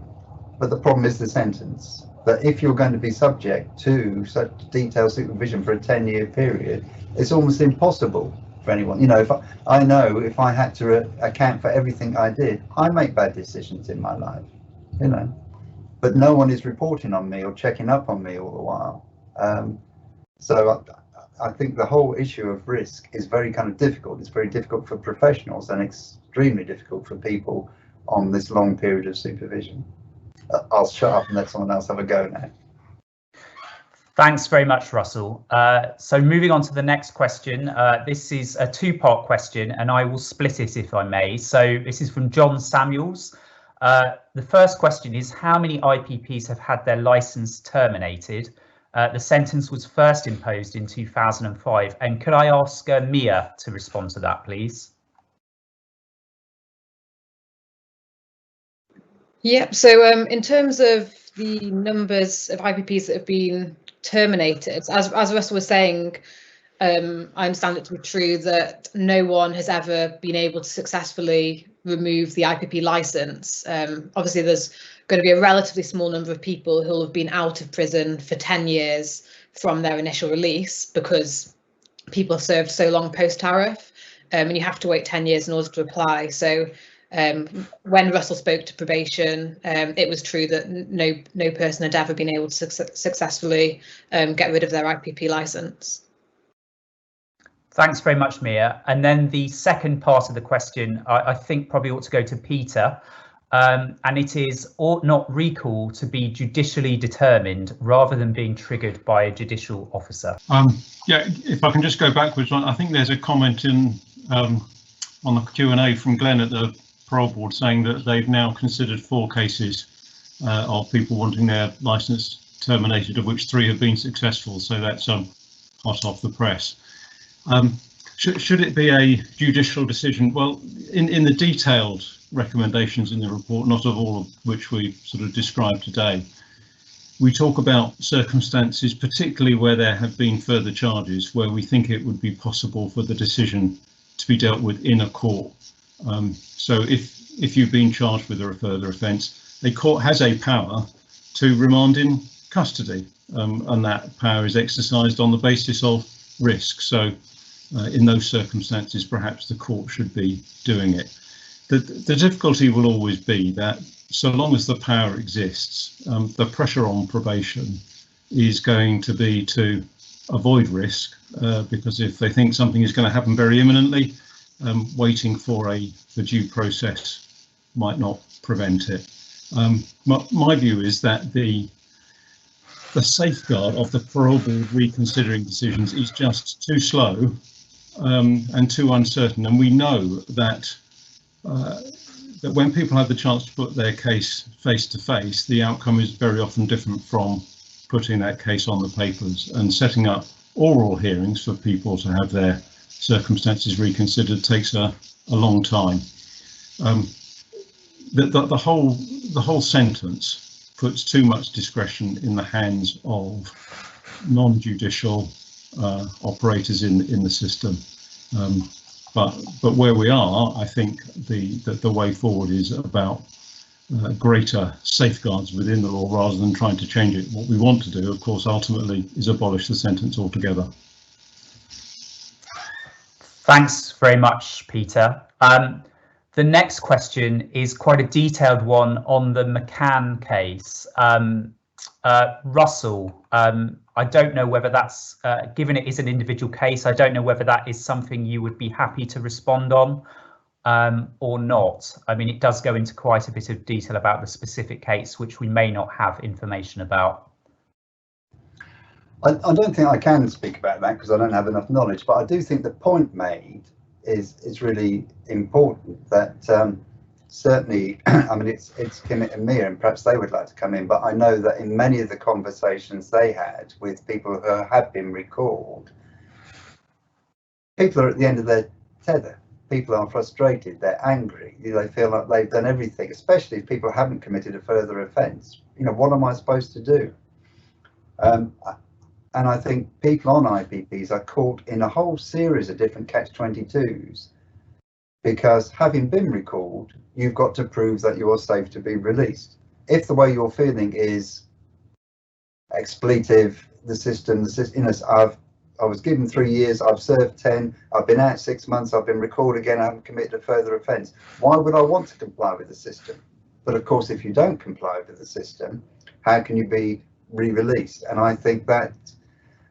but the problem is the sentence. That if you're going to be subject to such detailed supervision for a 10-year period, it's almost impossible for anyone. You know, if I know if I had to account for everything I did, I make bad decisions in my life, you know, but no one is reporting on me or checking up on me all the while. So I think the whole issue of risk is very kind of difficult. It's very difficult for professionals and extremely difficult for people on this long period of supervision. I'll shut up and let someone else have a go now. Thanks very much, Russell. So moving on to the next question. This is a two-part question, and I will split it if I may. So this is from John Samuels. The first question is, how many IPPs have had their license terminated? The sentence was first imposed in 2005. And could I ask Mia to respond to that, please? Yep. So in terms of the numbers of IPPs that have been terminated, as Russell was saying, I understand it to be true that no one has ever been able to successfully remove the IPP license. Obviously, there's going to be a relatively small number of people who have been out of prison for 10 years from their initial release because people served so long post-tariff, and you have to wait 10 years in order to apply. So when Russell spoke to probation, it was true that no person had ever been able to successfully get rid of their IPP license. Thanks very much, Mia. And then the second part of the question, I think probably ought to go to Peter. And it is, ought not recall to be judicially determined rather than being triggered by a judicial officer? Yeah, if I can just go backwards, I think there's a comment in on the Q&A from Glenn at the Parole Board saying that they've now considered 4 cases of people wanting their licence terminated, of which 3 have been successful. So that's hot off the press. Should it be a judicial decision? Well, in the detailed recommendations in the report, not of all of which we sort of described today, we talk about circumstances, particularly where there have been further charges, where we think it would be possible for the decision to be dealt with in a court. So if you've been charged with a further offence, a court has a power to remand in custody, and that power is exercised on the basis of risk. So in those circumstances, perhaps the court should be doing it. The difficulty will always be that so long as the power exists, the pressure on probation is going to be to avoid risk, because if they think something is going to happen very imminently, waiting for the due process might not prevent it. My view is that the safeguard of the Parole Board reconsidering decisions is just too slow and too uncertain, and we know that that when people have the chance to put their case face to face, the outcome is very often different from putting that case on the papers, and setting up oral hearings for people to have their circumstances reconsidered takes a long time. The whole sentence puts too much discretion in the hands of non-judicial operators in the system. But where we are, I think the way forward is about greater safeguards within the law rather than trying to change it. What we want to do, of course, ultimately is abolish the sentence altogether. Thanks very much, Peter. The next question is quite a detailed one on the McCann case. Russell, I don't know whether that's, given it is an individual case, I don't know whether that is something you would be happy to respond on or not. I mean, it does go into quite a bit of detail about the specific case, which we may not have information about. I don't think I can speak about that because I don't have enough knowledge, but I do think the point made is really important, that certainly, I mean, it's Kimmett and Mia, and perhaps they would like to come in, but I know that in many of the conversations they had with people who have been recalled, people are at the end of their tether. People are frustrated, they're angry, they feel like they've done everything, especially if people haven't committed a further offence. You know, what am I supposed to do? And I think people on IPPs are caught in a whole series of different catch-22s, because having been recalled, you've got to prove that you're safe to be released. If the way you're feeling is expletive, the system, you know, I was given 3 years, I've served 10, I've been out 6 months, I've been recalled again, I haven't committed a further offence. Why would I want to comply with the system? But of course, if you don't comply with the system, how can you be re-released? And I think that,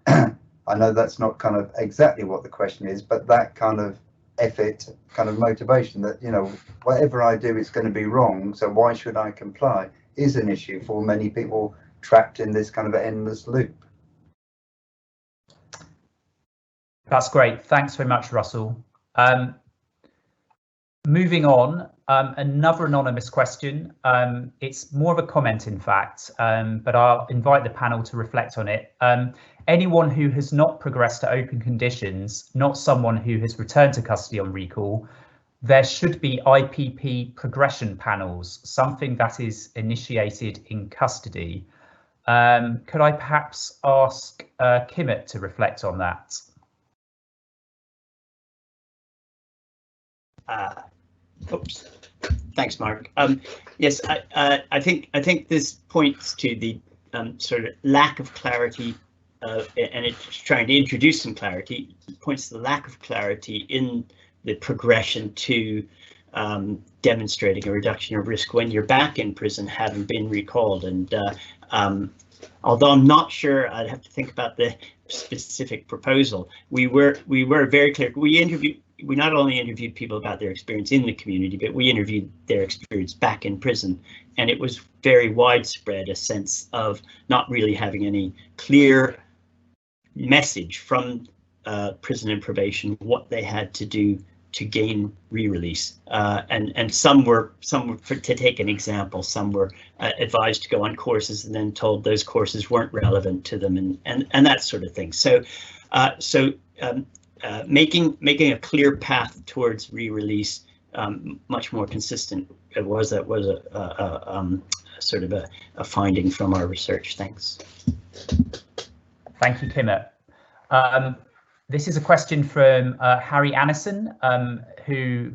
I know that's not kind of exactly what the question is, but that kind of effort, kind of motivation that, you know, whatever I do is going to be wrong, so why should I comply, is an issue for many people trapped in this kind of endless loop. That's great. Thanks very much, Russell. Moving on, another anonymous question. It's more of a comment, in fact, but I'll invite the panel to reflect on it. Anyone who has not progressed to open conditions, not someone who has returned to custody on recall, there should be IPP progression panels, something that is initiated in custody. Could I perhaps ask Kimmett to reflect on that? Oops. Thanks, Mark. Yes, I think this points to the sort of lack of clarity, and it's trying to introduce some clarity. It points to the lack of clarity in the progression to demonstrating a reduction of risk when you're back in prison, having been recalled. And although I'm not sure, I'd have to think about the specific proposal. We were very clear. We not only interviewed people about their experience in the community, but we interviewed their experience back in prison, and it was very widespread, a sense of not really having any clear message from prison and probation what they had to do to gain re-release. And some were, to take an example, some were advised to go on courses and then told those courses weren't relevant to them, and that sort of thing. So making a clear path towards re-release much more consistent was a sort of a finding from our research. Thanks. Thank you, Kimmett. This is a question from Harry Annison, who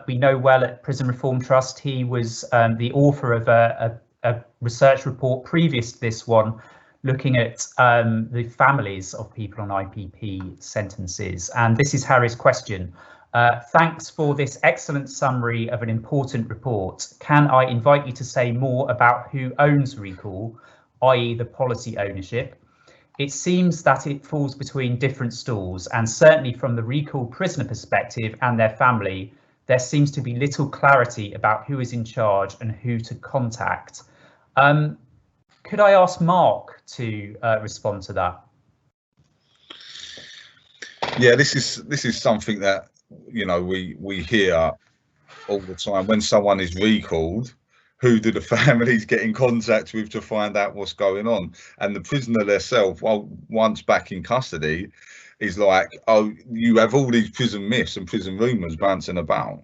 we know well at Prison Reform Trust. He was the author of a research report previous to this one, looking at the families of people on IPP sentences. And this is Harry's question. Thanks for this excellent summary of an important report. Can I invite you to say more about who owns recall, i.e. the policy ownership? It seems that it falls between different stools, and certainly from the recall prisoner perspective and their family, there seems to be little clarity about who is in charge and who to contact. Could I ask Mark to respond to that? Yeah, this is something that, you know, we hear all the time. When someone is recalled, who do the families get in contact with to find out what's going on? And the prisoner themselves, well, once back in custody, is like, oh, you have all these prison myths and prison rumours bouncing about,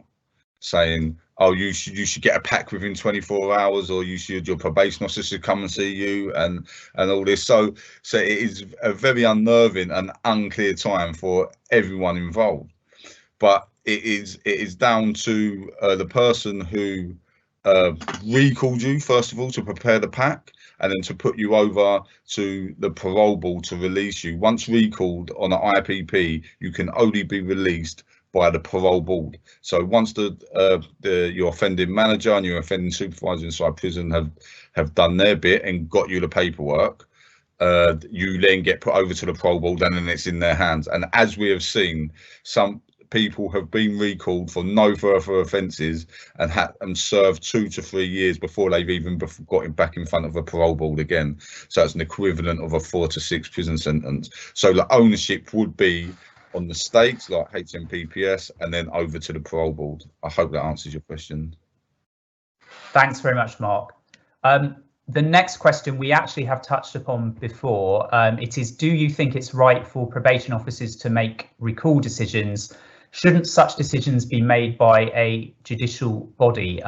saying, oh, you should get a pack within 24 hours, or your probation officer should come and see you, and all this. So it is a very unnerving and unclear time for everyone involved. But it is down to the person who recalled you, first of all, to prepare the pack, and then to put you over to the parole board to release you. Once recalled on an IPP, you can only be released by the parole board. So once your offending manager and your offending supervisor inside prison have done their bit and got you the paperwork, you then get put over to the parole board, and then it's in their hands. And as we have seen, some people have been recalled for no further offences and served 2 to 3 years before they've even got back in front of a parole board again. So it's an equivalent of a 4 to 6 prison sentence. So the ownership would be on the states like HMPPS and then over to the parole board. I hope that answers your question. Thanks very much, Mark. The next question we actually have touched upon before. It is, do you think it's right for probation officers to make recall decisions? Shouldn't such decisions be made by a judicial body?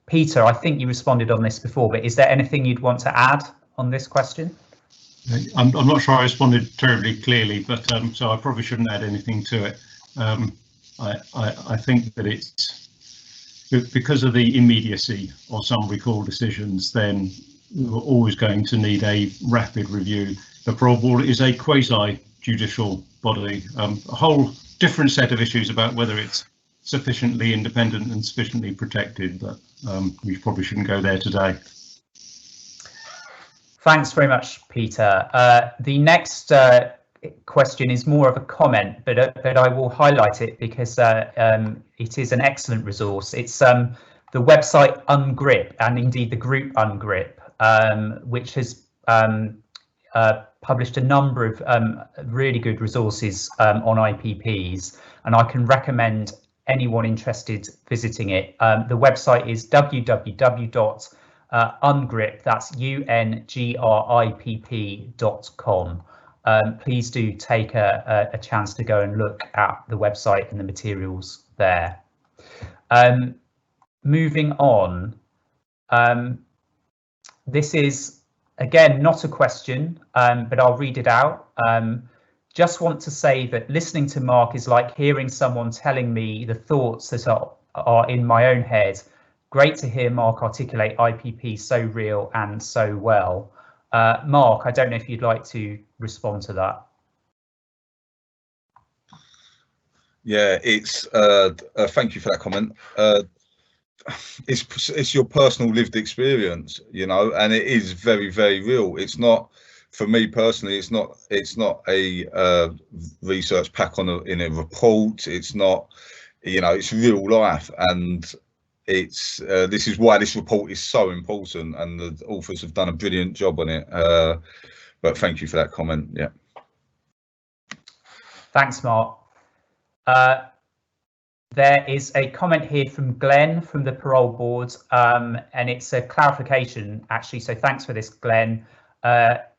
Peter, I think you responded on this before, but is there anything you'd want to add on this question? I'm not sure I responded terribly clearly, but so I probably shouldn't add anything to it. I think that it's because of the immediacy of some recall decisions, then we're always going to need a rapid review. The parole board is a quasi-judicial body, a whole different set of issues about whether it's sufficiently independent and sufficiently protected, but we probably shouldn't go there today. Thanks very much, Peter. The next question is more of a comment, but I will highlight it because it is an excellent resource. It's the website Ungrip, and indeed the group Ungrip, which has published a number of really good resources on IPPs, and I can recommend anyone interested visiting it. The website is www.ungrip, that's ungrip.com. Please do take a chance to go and look at the website and the materials there. Moving on, this is again not a question, but I'll read it out. Just want to say that listening to Mark is like hearing someone telling me the thoughts that are in my own head. Great to hear Mark articulate IPP so real and so well. Mark, I don't know if you'd like to respond to that. Yeah, it's thank you for that comment. It's your personal lived experience, you know, and it is very, very real. It's not, for me personally, it's not a research pack in a report. It's not, you know, it's real life, and it's this is why this report is so important, and the authors have done a brilliant job on it. But thank you for that comment. Yeah. Thanks, Mark. There is a comment here from Glenn from the parole board, and it's a clarification actually, so thanks for this, Glenn.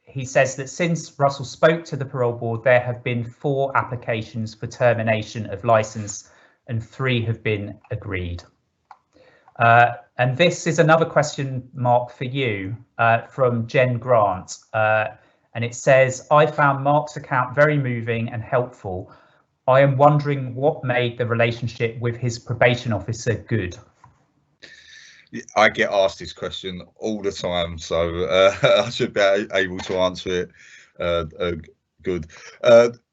He says that since Russell spoke to the parole board, there have been 4 applications for termination of licence and 3 have been agreed. And this is another question, Mark, for you, from Jen Grant, and it says, I found Mark's account very moving and helpful. I am wondering what made the relationship with his probation officer good. I get asked this question all the time, so I should be able to answer it good.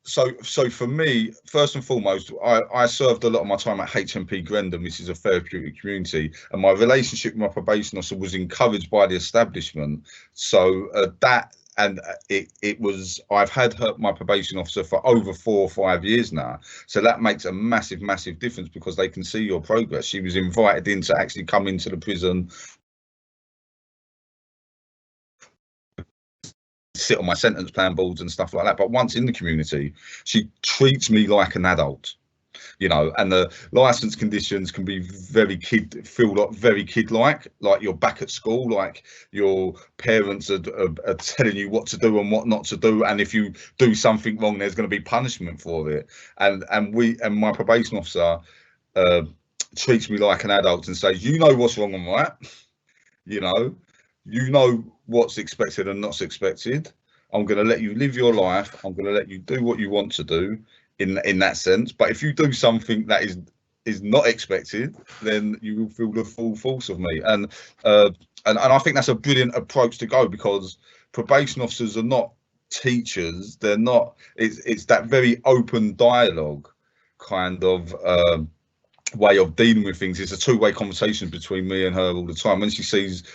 So for me, first and foremost, I served a lot of my time at HMP Grendon, which is a therapeutic community, and my relationship with my probation officer was encouraged by the establishment. So I've had my probation officer for over 4 or 5 years now, so that makes a massive difference because they can see your progress. She was invited in to actually come into the prison, sit on my sentence plan boards and stuff like that, but once in the community she treats me like an adult, you know, and the license conditions can be very kid-like, like you're back at school, like your parents are telling you what to do and what not to do, and if you do something wrong there's going to be punishment for it, and my probation officer treats me like an adult and says, you know what's wrong and right, you know what's expected and not expected. I'm going to let you live your life. I'm going to let you do what you want to do in that sense. But if you do something that is is not expected, then you will feel the full force of me. And I think that's a brilliant approach to go, because probation officers are not teachers. They're not. It's that very open dialogue kind of way of dealing with things. It's a two-way conversation between me and her all the time.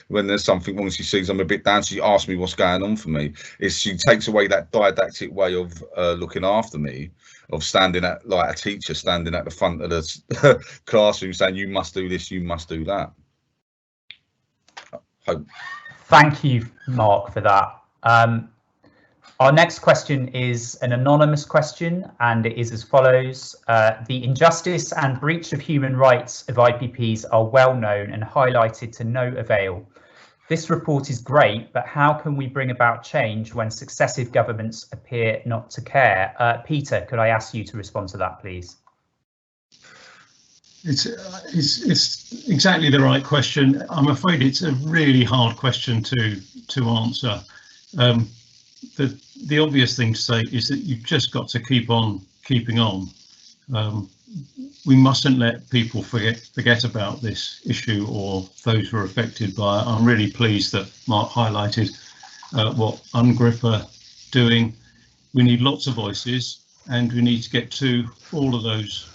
When there's something wrong, she sees I'm a bit down, she asks me what's going on for me. She takes away that didactic way of looking after me, of standing at, like a teacher standing at the front of the classroom saying, you must do this, you must do that. Thank you, Mark, for that. Our next question is an anonymous question, and it is as follows. The injustice and breach of human rights of IPPs are well known and highlighted to no avail. This report is great, but how can we bring about change when successive governments appear not to care? Peter, could I ask you to respond to that, please? It's exactly the right question. I'm afraid it's a really hard question to answer. The obvious thing to say is that you've just got to keep on keeping on. We mustn't let people forget about this issue or those who are affected by it. I'm really pleased that Mark highlighted what UNGRIP are doing. We need lots of voices, and we need to get to all of those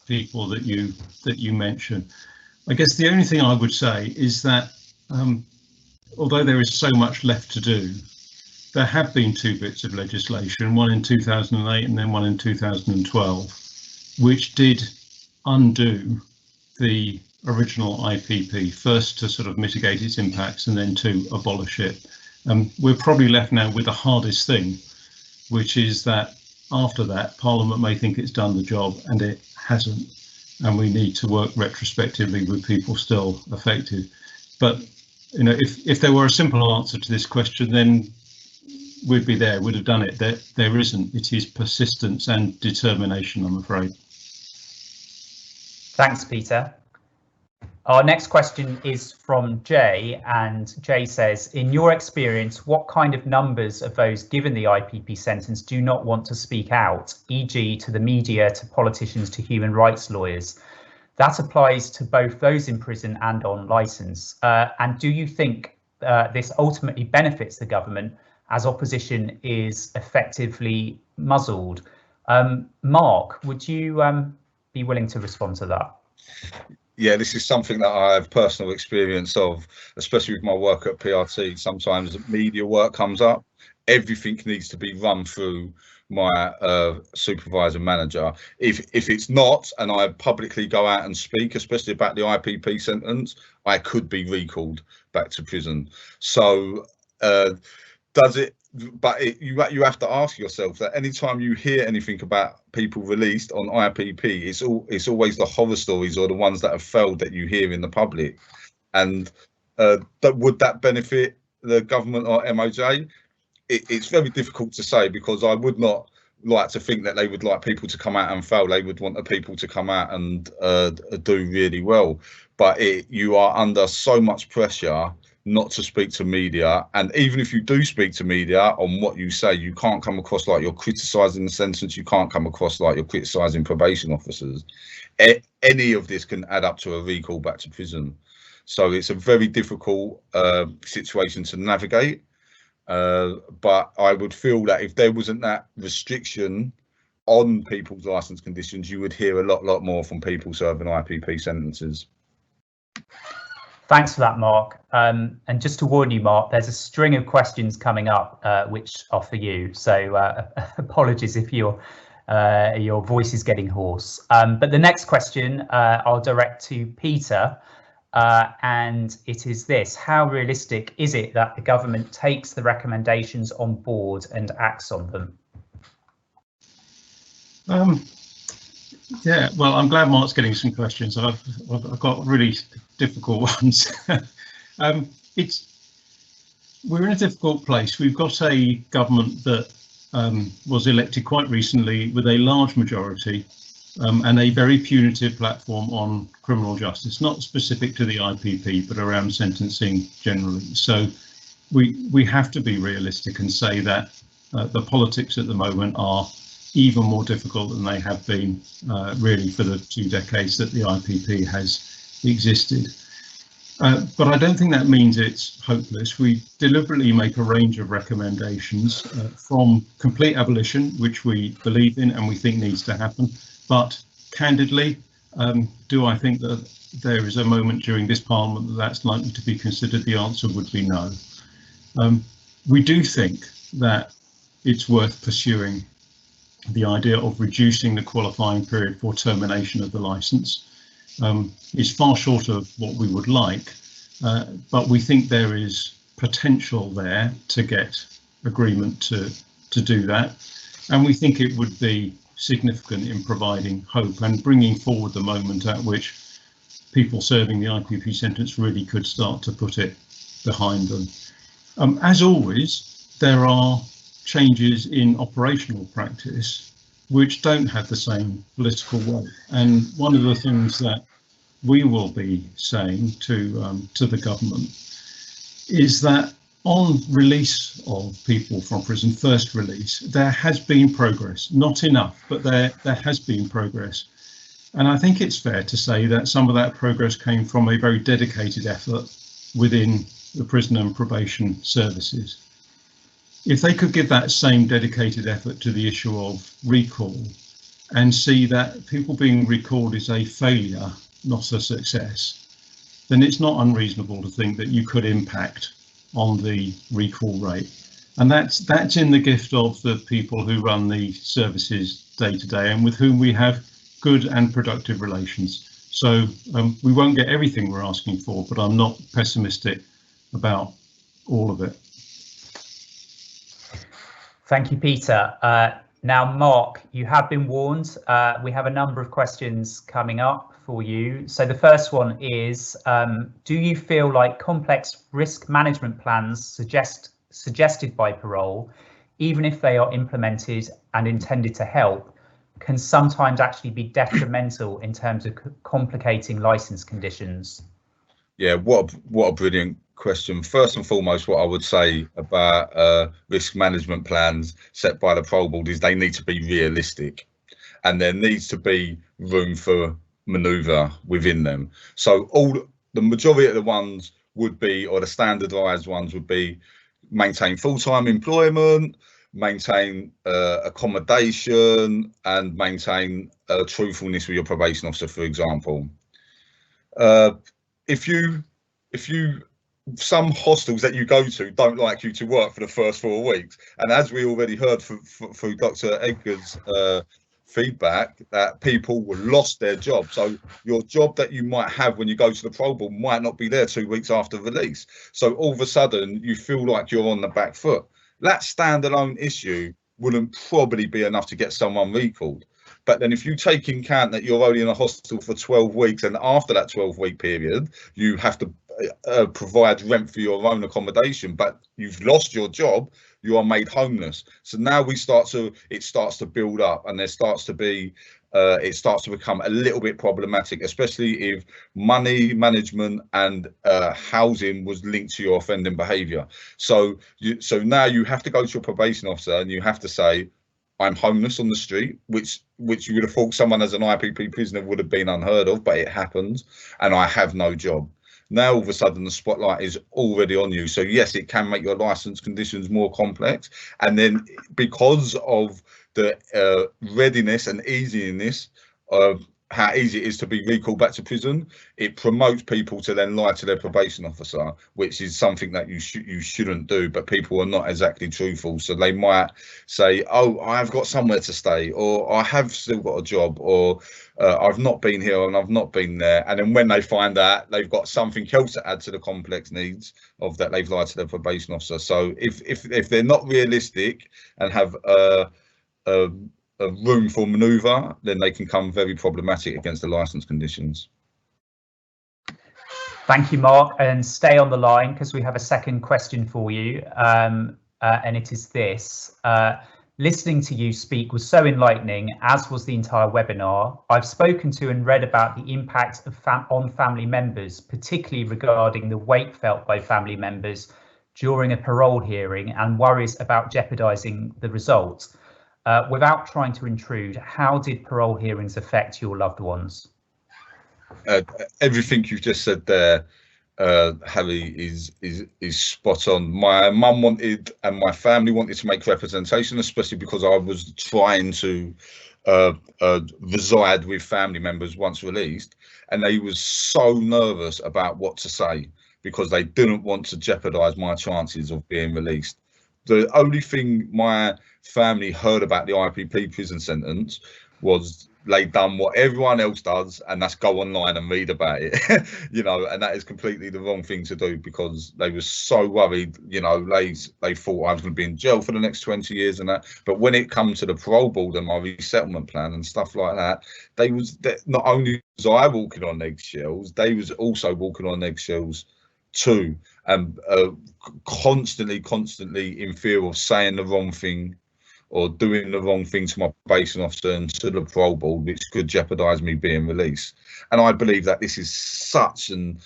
people that you mentioned. I guess the only thing I would say is that although there is so much left to do, there have been two bits of legislation, one in 2008 and then one in 2012, which did undo the original IPP, first to sort of mitigate its impacts and then to abolish it. We're probably left now with the hardest thing, which is that after that, Parliament may think it's done the job and it hasn't, and we need to work retrospectively with people still affected. But you know, if there were a simple answer to this question, then we'd be there, we'd have done it. There isn't. It is persistence and determination, I'm afraid. Thanks, Peter. Our next question is from Jay, and Jay says, in your experience, what kind of numbers of those given the IPP sentence do not want to speak out, e.g. to the media, to politicians, to human rights lawyers? That applies to both those in prison and on licence. And do you think this ultimately benefits the government as opposition is effectively muzzled? Mark, would you be willing to respond to that? Yeah, this is something that I have personal experience of, especially with my work at PRT. Sometimes media work comes up, everything needs to be run through my supervisor manager. If it's not, and I publicly go out and speak, especially about the IPP sentence, I could be recalled back to prison. So does it? But you have to ask yourself that anytime you hear anything about people released on IPP, it's always the horror stories or the ones that have failed that you hear in the public. And would that benefit the government or MOJ? It's very difficult to say, because I would not like to think that they would like people to come out and fail. They would want the people to come out and do really well. But you are under so much pressure not to speak to media, and even if you do speak to media on what you say, you can't come across like you're criticising the sentence, you can't come across like you're criticising probation officers. Any of this can add up to a recall back to prison. So it's a very difficult situation to navigate, but I would feel that if there wasn't that restriction on people's licence conditions, you would hear a lot more from people serving IPP sentences. Thanks for that, Mark. And just to warn you, Mark, there's a string of questions coming up which are for you. So apologies if your voice is getting hoarse. But the next question I'll direct to Peter, and it is this: how realistic is it that the government takes the recommendations on board and acts on them? Yeah, well, I'm glad Mark's getting some questions. I've got really difficult ones. We're in a difficult place. We've got a government that was elected quite recently with a large majority and a very punitive platform on criminal justice, not specific to the IPP, but around sentencing generally. So we have to be realistic and say that the politics at the moment are even more difficult than they have been really for the 2 decades that the IPP has existed. But I don't think that means it's hopeless. We deliberately make a range of recommendations from complete abolition, which we believe in and we think needs to happen. But candidly, do I think that there is a moment during this Parliament that that's likely to be considered? The answer would be no. We do think that it's worth pursuing the idea of reducing the qualifying period for termination of the licence. Is far short of what we would like, but we think there is potential there to get agreement to do that, and we think it would be significant in providing hope and bringing forward the moment at which people serving the IPP sentence really could start to put it behind them. As always, there are changes in operational practice which don't have the same political weight, and one of the things that we will be saying to the government is that on release of people from prison, first release, there has been progress, not enough, but there has been progress. And I think it's fair to say that some of that progress came from a very dedicated effort within the prison and probation services. If they could give that same dedicated effort to the issue of recall and see that people being recalled is a failure, not a success, then it's not unreasonable to think that you could impact on the recall rate. And that's in the gift of the people who run the services day to day and with whom we have good and productive relations. So we won't get everything we're asking for, but I'm not pessimistic about all of it. Thank you, Peter. Now, Mark, you have been warned. We have a number of questions coming up for you. So the first one is, do you feel like complex risk management plans suggested by Parole, even if they are implemented and intended to help, can sometimes actually be detrimental in terms of complicating licence conditions? Yeah, what a brilliant question. First and foremost, what I would say about risk management plans set by the Parole Board is they need to be realistic, and there needs to be room for manoeuvre within them. So the majority of the ones would be, or the standardised ones would be, maintain full-time employment, maintain accommodation, and maintain truthfulness with your probation officer, for example. Some hostels that you go to don't like you to work for the first 4 weeks, and as we already heard through Dr. Edgar's feedback, that people were lost their job. So your job that you might have when you go to the Parole Board might not be there 2 weeks after release. So all of a sudden you feel like you're on the back foot. That standalone issue wouldn't probably be enough to get someone recalled. But then if you take in account that you're only in a hostel for 12 weeks, and after that 12-week period, you have to provide rent for your own accommodation, but you've lost your job, you are made homeless. So now it starts to build up, and it starts to become a little bit problematic, especially if money management and housing was linked to your offending behaviour. So now you have to go to your probation officer and you have to say, I'm homeless on the street, which you would have thought someone as an IPP prisoner would have been unheard of, but it happens, and I have no job. Now all of a sudden the spotlight is already on you. So yes, it can make your licence conditions more complex, and then because of the readiness and easiness of how easy it is to be recalled back to prison, it promotes people to then lie to their probation officer, which is something that you shouldn't do. But people are not exactly truthful, so they might say, oh, I've got somewhere to stay, or I have still got a job, or I've not been here and I've not been there. And then when they find out they've got something else to add to the complex needs of that, they've lied to their probation officer. So if they're not realistic and have a room for manoeuvre, then they can come very problematic against the licence conditions. Thank you, Mark, and stay on the line because we have a second question for you, and it is this. Listening to you speak was so enlightening, as was the entire webinar. I've spoken to and read about the impact of on family members, particularly regarding the weight felt by family members during a parole hearing and worries about jeopardising the results. Without trying to intrude, how did parole hearings affect your loved ones? Everything you've just said there, Harry, is spot on. My mum wanted and my family wanted to make representation, especially because I was trying to reside with family members once released, and they was so nervous about what to say because they didn't want to jeopardize my chances of being released. The only thing my family heard about the IPP prison sentence was they done what everyone else does, and that's go online and read about it. You know, and that is completely the wrong thing to do because they were so worried. You know, they thought I was going to be in jail for the next 20 years and that. But when it comes to the parole board and my resettlement plan and stuff like that, not only was I walking on eggshells, they was also walking on eggshells too, and constantly in fear of saying the wrong thing or doing the wrong thing to my probation officer and to the parole board, which could jeopardise me being released. And I believe that this is such an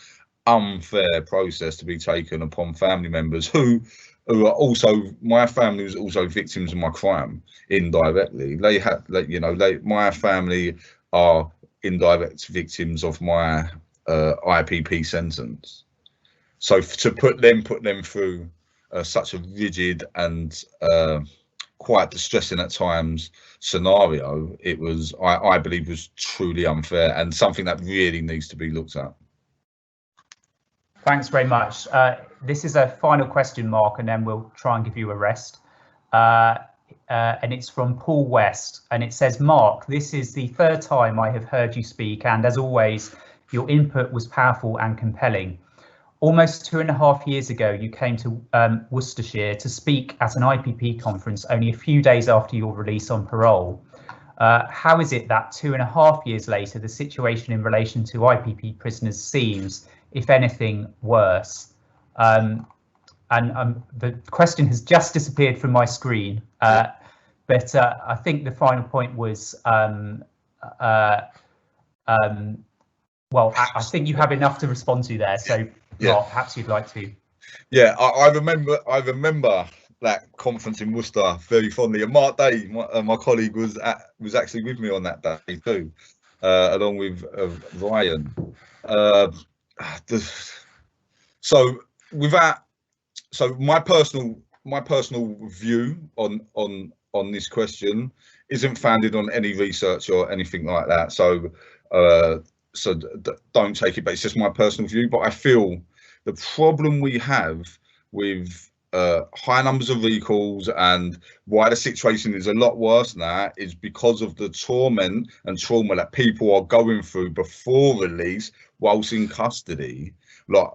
unfair process to be taken upon family members who are also, my family was also victims of my crime indirectly. My family are indirect victims of my IPP sentence. So to put them through such a rigid and quite distressing at times scenario, it was, I believe, was truly unfair and something that really needs to be looked at. Thanks very much. This is a final question, Mark, and then we'll try and give you a rest. And it's from Paul West, and it says, Mark, this is the third time I have heard you speak, and as always, your input was powerful and compelling. Almost 2.5 years ago, you came to Worcestershire to speak at an IPP conference only a few days after your release on parole. How is it that 2.5 years later, the situation in relation to IPP prisoners seems, if anything, worse? And the question has just disappeared from my screen, but I think the final point was, well, I think you have enough to respond to there, so Mark, perhaps you'd like to. Yeah, I remember that conference in Worcester very fondly, and Mark Day, my colleague, was actually with me on that day too, along with Ryan. So my personal view on this question isn't founded on any research or anything like that. So don't take it, but it's just my personal view. But I feel the problem we have with high numbers of recalls and why the situation is a lot worse now is because of the torment and trauma that people are going through before release whilst in custody, like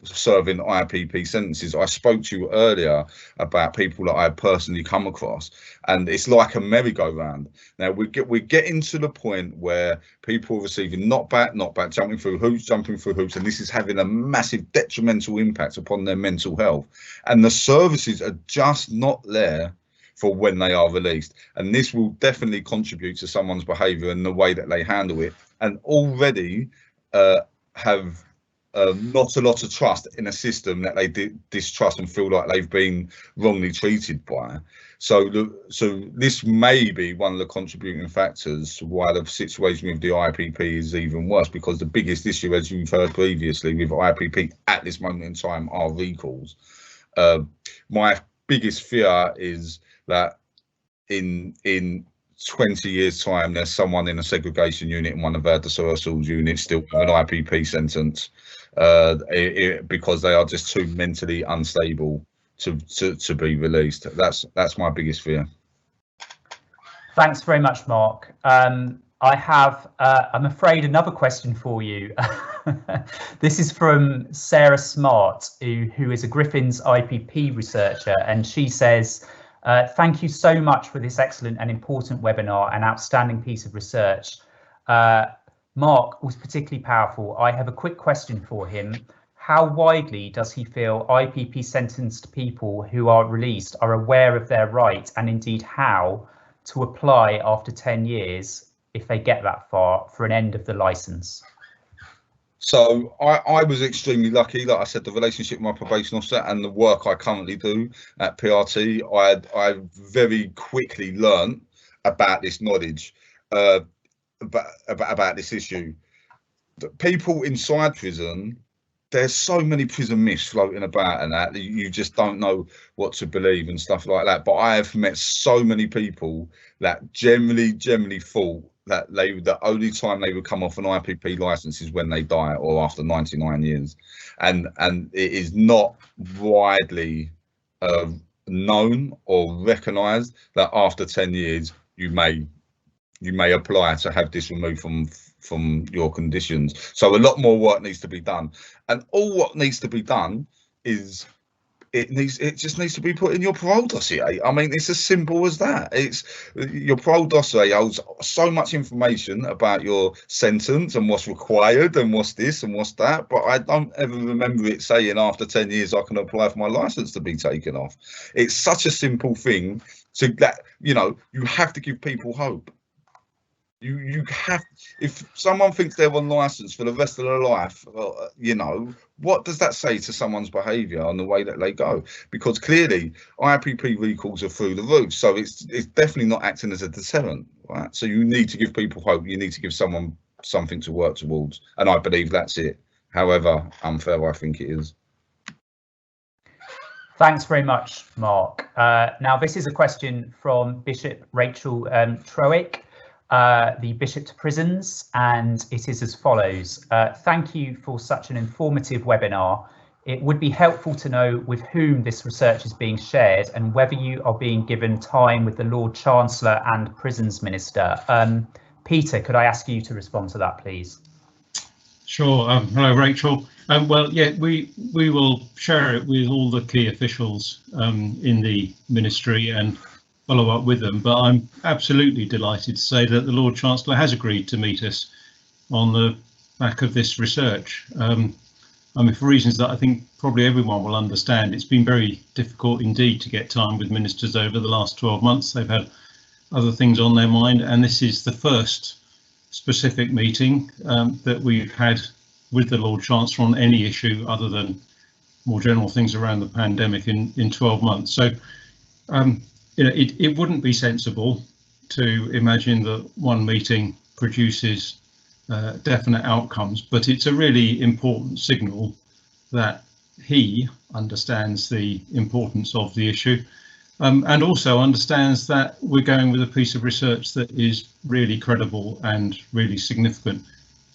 serving IPP sentences. I spoke to you earlier about people that I personally come across, and it's like a merry-go-round. Now we're getting to the point where people are receiving knockback, jumping through hoops, and this is having a massive detrimental impact upon their mental health. And the services are just not there for when they are released. And this will definitely contribute to someone's behaviour and the way that they handle it, and already have not a lot of trust in a system that they distrust and feel like they've been wrongly treated by. So this may be one of the contributing factors to why the situation with the IPP is even worse, because the biggest issue, as you've heard previously, with IPP at this moment in time are recalls. My biggest fear is that in 20 years time there's someone in a segregation unit in one of our dispersals units still with an IPP sentence because they are just too mentally unstable to be released. That's my biggest fear. Thanks very much, Mark. I have, I'm afraid, another question for you. This is from Sarah Smart, who is a Griffin's IPP researcher, and she says, thank you so much for this excellent and important webinar and outstanding piece of research. Mark was particularly powerful. I have a quick question for him. How widely does he feel IPP sentenced people who are released are aware of their right, and indeed how to apply after 10 years if they get that far for an end of the licence? So I was extremely lucky. Like I said, the relationship with my probation officer and the work I currently do at PRT, I very quickly learned about this knowledge, about this issue. The people inside prison, there's so many prison myths floating about and that you just don't know what to believe and stuff like that. But I have met so many people that generally thought that the only time they would come off an IPP license is when they die or after 99 years, and it is not widely known or recognised that after 10 years you may apply to have this removed from your conditions. So a lot more work needs to be done, and all what needs to be done is it just needs to be put in your parole dossier. I mean, it's as simple as that. It's your parole dossier holds so much information about your sentence and what's required and what's this and what's that, but I don't ever remember it saying after 10 years I can apply for my license to be taken off. It's such a simple thing, so that, you know, you have to give people hope. You have, if someone thinks they're on license for the rest of their life, you know, what does that say to someone's behaviour and the way that they go? Because clearly IPP recalls are through the roof, so it's definitely not acting as a deterrent, right? So you need to give people hope. You need to give someone something to work towards, and I believe that's it. However unfair I think it is. Thanks very much, Mark. Now this is a question from Bishop Rachel Troick, the Bishop to Prisons, and it is as follows. Thank you for such an informative webinar. It would be helpful to know with whom this research is being shared and whether you are being given time with the Lord Chancellor and Prisons Minister. Peter, could I ask you to respond to that, please? Sure. Hello, Rachel. Well, yeah, we will share it with all the key officials in the ministry and follow up with them, but I'm absolutely delighted to say that the Lord Chancellor has agreed to meet us on the back of this research. I mean, for reasons that I think probably everyone will understand, it's been very difficult indeed to get time with ministers over the last 12 months. They've had other things on their mind, and this is the first specific meeting that we've had with the Lord Chancellor on any issue other than more general things around the pandemic in 12 months. So you know, it wouldn't be sensible to imagine that one meeting produces definite outcomes, but it's a really important signal that he understands the importance of the issue and also understands that we're going with a piece of research that is really credible and really significant.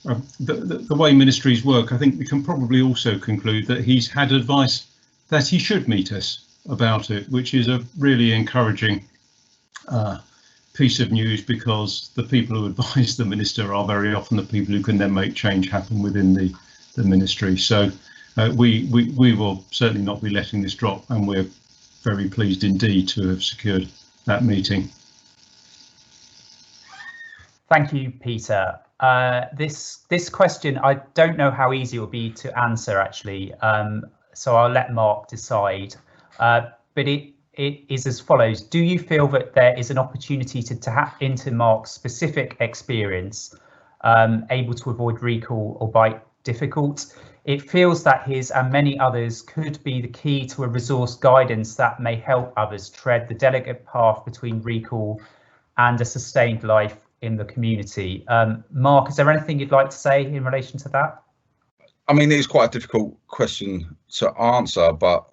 The way ministries work, I think we can probably also conclude that he's had advice that he should meet us about it, which is a really encouraging piece of news, because the people who advise the minister are very often the people who can then make change happen within the ministry. So we will certainly not be letting this drop, and we're very pleased indeed to have secured that meeting. Thank you, Peter. This question, I don't know how easy it will be to answer actually, so I'll let Mark decide. But it is as follows. Do you feel that there is an opportunity to tap into Mark's specific experience, able to avoid recall or bite difficult? It feels that his and many others could be the key to a resource guidance that may help others tread the delicate path between recall and a sustained life in the community. Mark, is there anything you'd like to say in relation to that? I mean, it's quite a difficult question to answer, but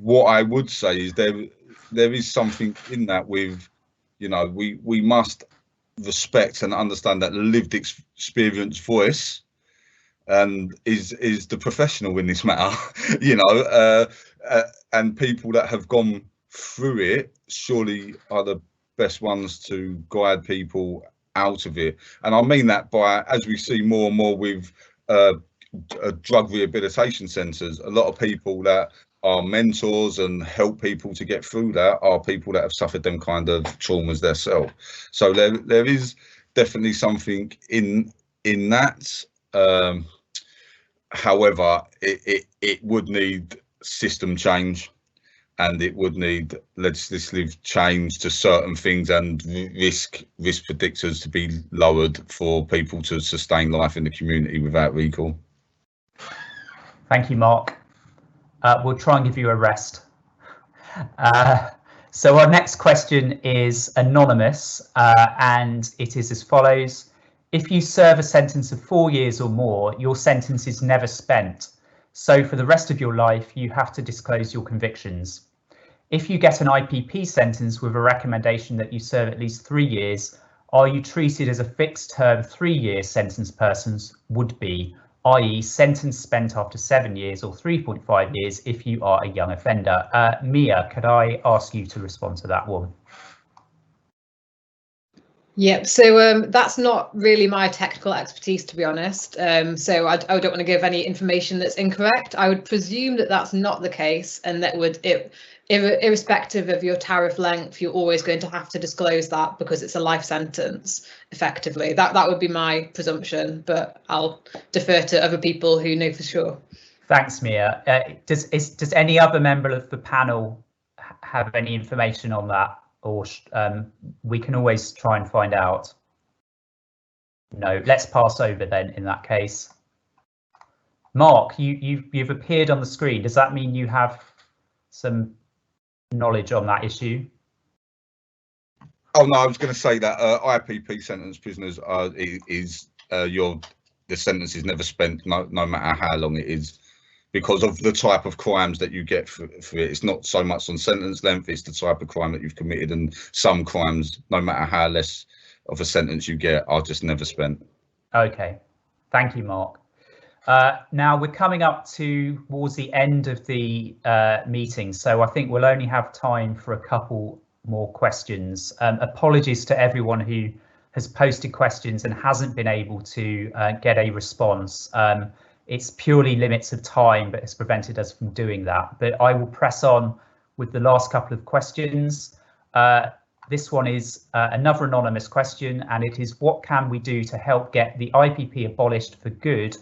what I would say is there is something in that with, you know, we must respect and understand that the lived experience voice and is the professional in this matter, you know, and people that have gone through it surely are the best ones to guide people out of it. And I mean that by, as we see more and more with drug rehabilitation centres, a lot of people that are mentors and help people to get through that are people that have suffered them kind of traumas themselves. So there is definitely something in that. However, it would need system change, and it would need legislative change to certain things and risk predictors to be lowered for people to sustain life in the community without recall. Thank you, Mark. We'll try and give you a rest. So our next question is anonymous, and it is as follows. If you serve a sentence of 4 years or more, your sentence is never spent. So for the rest of your life, you have to disclose your convictions. If you get an IPP sentence with a recommendation that you serve at least 3 years, are you treated as a fixed term 3-year sentence persons would be, i.e. sentence spent after 7 years or 3.5 years if you are a young offender? Mia, could I ask you to respond to that one? Yep, so that's not really my technical expertise, to be honest. So I don't want to give any information that's incorrect. I would presume that that's not the case, and that irrespective of your tariff length, you're always going to have to disclose that because it's a life sentence, effectively. That would be my presumption, but I'll defer to other people who know for sure. Thanks, Mia. Does any other member of the panel have any information on that? Or we can always try and find out. No, let's pass over then in that case. Mark, you've appeared on the screen. Does that mean you have some knowledge on that issue? Oh no, I was going to say that IPP sentence prisoners the sentence is never spent, no matter how long it is, because of the type of crimes that you get for it. It's not so much on sentence length, it's the type of crime that you've committed, and some crimes, no matter how less of a sentence you get, are just never spent. Okay, thank you, Mark. Now we're coming up towards the end of the meeting, so I think we'll only have time for a couple more questions. Apologies to everyone who has posted questions and hasn't been able to get a response. It's purely limits of time that has prevented us from doing that, but I will press on with the last couple of questions. This one is another anonymous question, and it is, what can we do to help get the IPP abolished for good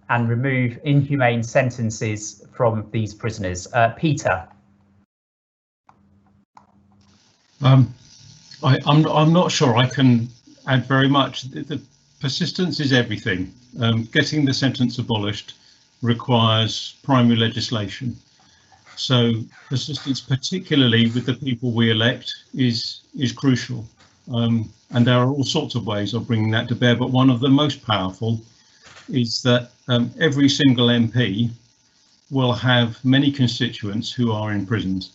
and remove inhumane sentences from these prisoners? Peter. I'm not sure I can add very much. The persistence is everything. Getting the sentence abolished requires primary legislation. So persistence, particularly with the people we elect, is crucial. And there are all sorts of ways of bringing that to bear, but one of the most powerful is that every single MP will have many constituents who are imprisoned.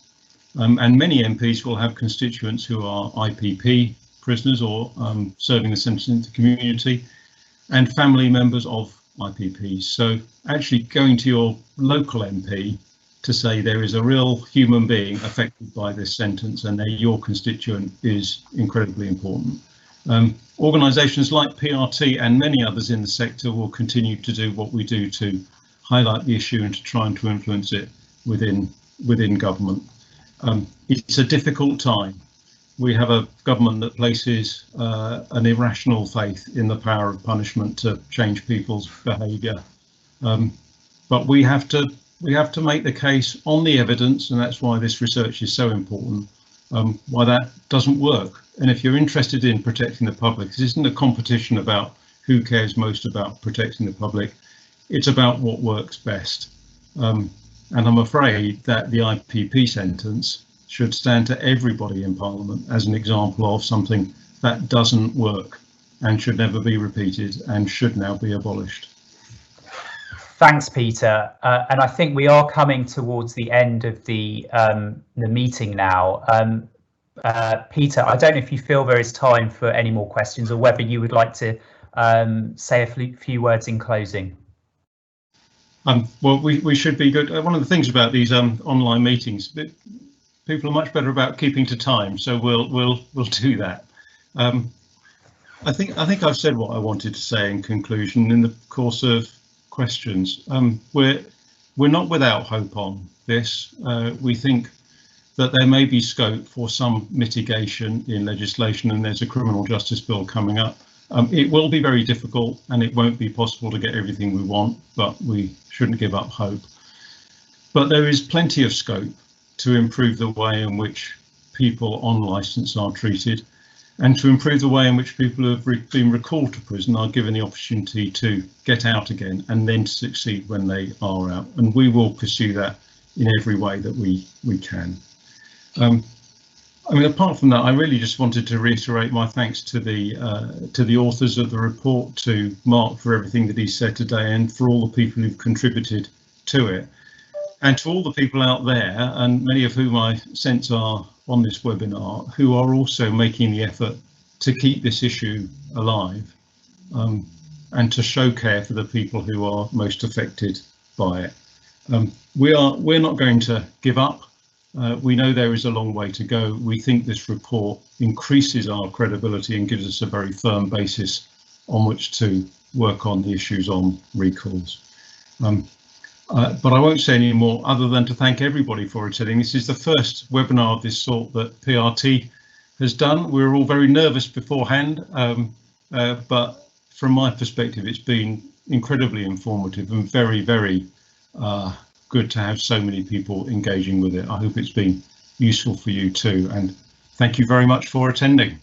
And many MPs will have constituents who are IPP prisoners or serving a sentence in the community, and family members of IPPs. So actually going to your local MP to say there is a real human being affected by this sentence and they're your constituent is incredibly important. Organisations like PRT and many others in the sector will continue to do what we do to highlight the issue and to try and to influence it within government. It's a difficult time. We have a government that places an irrational faith in the power of punishment to change people's behaviour, but we have to make the case on the evidence, and that's why this research is so important. Why that doesn't work. And if you're interested in protecting the public, this isn't a competition about who cares most about protecting the public. It's about what works best. And I'm afraid that the IPP sentence should stand to everybody in Parliament as an example of something that doesn't work and should never be repeated and should now be abolished. Thanks, Peter. And I think we are coming towards the end of the meeting now. Peter, I don't know if you feel there is time for any more questions or whether you would like to say a few words in closing. Well, we should be good. One of the things about these online meetings, people are much better about keeping to time, so we'll do that. I think I've said what I wanted to say in conclusion in the course of questions. We're not without hope on this. We think that there may be scope for some mitigation in legislation, and there's a criminal justice bill coming up. It will be very difficult and it won't be possible to get everything we want, but we shouldn't give up hope. But there is plenty of scope to improve the way in which people on licence are treated. and to improve the way in which people who have been recalled to prison are given the opportunity to get out again and then to succeed when they are out. And we will pursue that in every way that we can. I mean, apart from that, I really just wanted to reiterate my thanks to the authors of the report, to Marc for everything that he said today, and for all the people who've contributed to it, and to all the people out there, and many of whom I sense are on this webinar, who are also making the effort to keep this issue alive, and to show care for the people who are most affected by it. We're not going to give up. We know there is a long way to go. We think this report increases our credibility and gives us a very firm basis on which to work on the issues on recalls. But I won't say any more other than to thank everybody for attending. This is the first webinar of this sort that PRT has done. We were all very nervous beforehand, but from my perspective, it's been incredibly informative and very, very good to have so many people engaging with it. I hope it's been useful for you too, and thank you very much for attending.